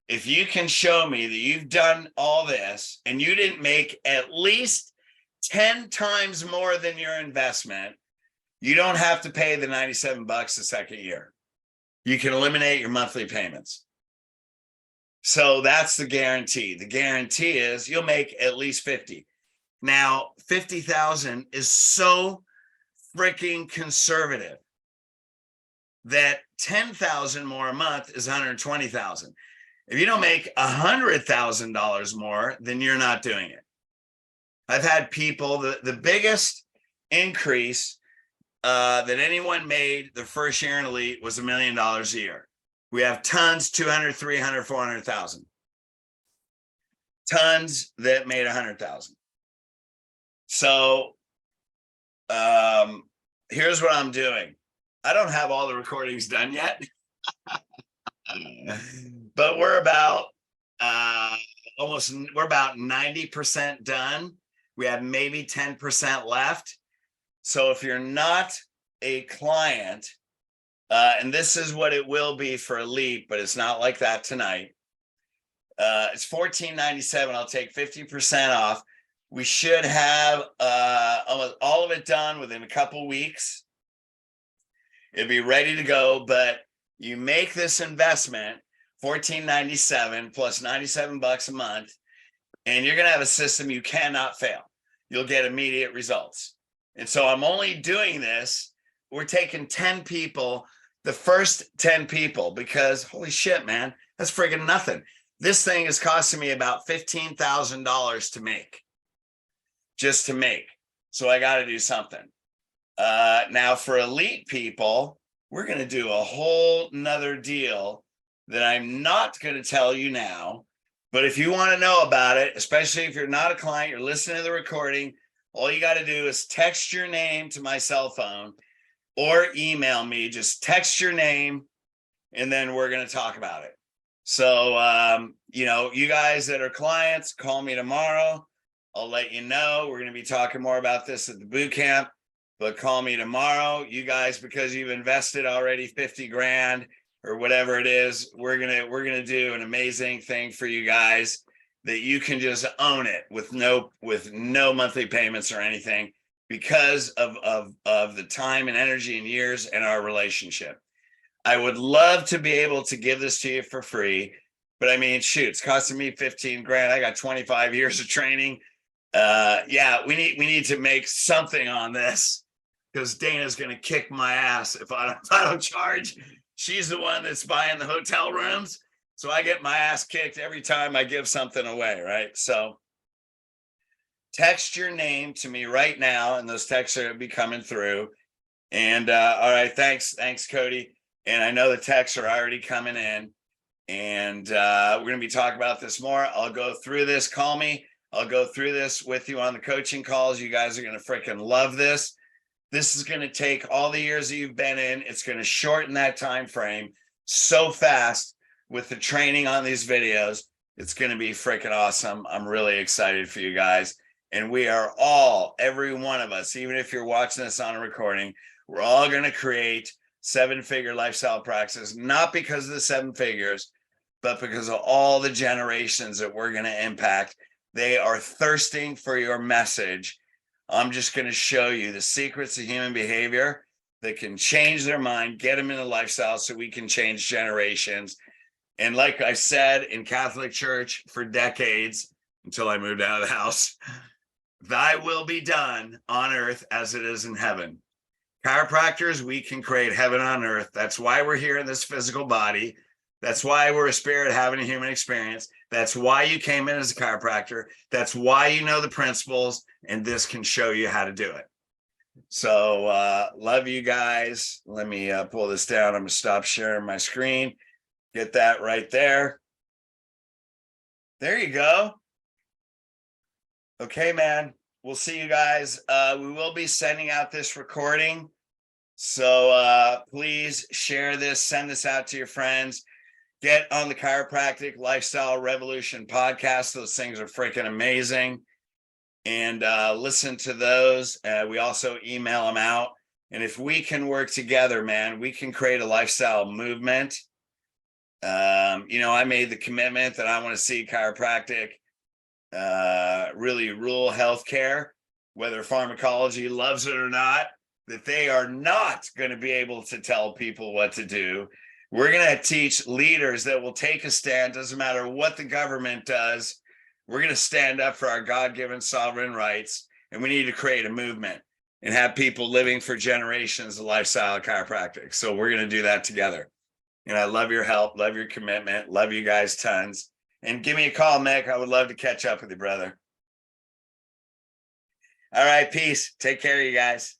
if you can show me that you've done all this and you didn't make at least 10 times more than your investment, you don't have to pay the $97 the second year. You can eliminate your monthly payments. So that's the guarantee. The guarantee is you'll make at least 50. Now, 50,000 is so freaking conservative that 10,000 more a month is 120,000. If you don't make $100,000 more, then you're not doing it. I've had people, the biggest increase that anyone made the first year in Elite was $1 million a year. We have tons, 200, 300, 400,000. Tons that made 100,000. So here's what I'm doing. I don't have all the recordings done yet, but we're about we're about 90% done. We have maybe 10% left. So if you're not a client, and this is what it will be for Elite, but it's not like that tonight. It's $14.97. I'll take 50% off. We should have almost all of it done within a couple weeks. It'll be ready to go, but you make this investment, $14.97 plus $97 a month, and you're going to have a system you cannot fail. You'll get immediate results. And so I'm only doing this. We're taking 10 people, the first 10 people, because holy shit, man, that's friggin' nothing. This thing is costing me about $15,000 to make, just to make. So I got to do something. Now for Elite people, we're going to do a whole nother deal that I'm not going to tell you now. But if you want to know about it, especially if you're not a client, you're listening to the recording, all you got to do is text your name to my cell phone or email me. Just text your name and then we're going to talk about it. So, you guys that are clients, call me tomorrow. I'll let you know. We're going to be talking more about this at the boot camp, but call me tomorrow. You guys, because you've invested already 50 grand or whatever it is, we're going to do an amazing thing for you guys that you can just own it with no monthly payments or anything because of the time and energy and years and our relationship. I would love to be able to give this to you for free, but I mean, shoot, it's costing me 15 grand. I got 25 years of training. We need to make something on this because Dana's going to kick my ass if I don't charge. She's the one that's buying the hotel rooms. So I get my ass kicked every time I give something away, right? So text your name to me right now, and those texts are going to be coming through. And all right, thanks, Cody. And I know the texts are already coming in. And we're going to be talking about this more. I'll go through this. Call me. I'll go through this with you on the coaching calls. You guys are going to freaking love this. This is going to take all the years that you've been in. It's going to shorten that time frame so fast with the training on these videos. It's going to be freaking awesome. I'm really excited for you guys. And we are all, every one of us, even if you're watching this on a recording, we're all going to create 7-figure lifestyle practices, not because of the 7 figures, but because of all the generations that we're going to impact. They are thirsting for your message. I'm just going to show you the secrets of human behavior that can change their mind, get them in a lifestyle so we can change generations. And like I said in Catholic Church for decades, until I moved out of the house, thy will be done on earth as it is in heaven. Chiropractors, we can create heaven on earth. That's why we're here in this physical body. That's why we're a spirit having a human experience. That's why you came in as a chiropractor. That's why you know the principles, and this can show you how to do it. So love you guys. Let me pull this down. I'm gonna stop sharing my screen. Get that right there. There you go. Okay, man. We'll see you guys. We will be sending out this recording. So please share this, send this out to your friends. Get on the Chiropractic Lifestyle Revolution podcast. Those things are freaking amazing. And listen to those. We also email them out. And if we can work together, man, we can create a lifestyle movement. I made the commitment that I want to see chiropractic really rule healthcare, whether pharmacology loves it or not, that they are not going to be able to tell people what to do. We're going to teach leaders that will take a stand. Doesn't matter what the government does. We're going to stand up for our God-given sovereign rights, and we need to create a movement and have people living for generations the lifestyle of chiropractic. So we're going to do that together. And I love your help, love your commitment, love you guys tons. And give me a call, Mick. I would love to catch up with you, brother. All right, peace. Take care of you guys.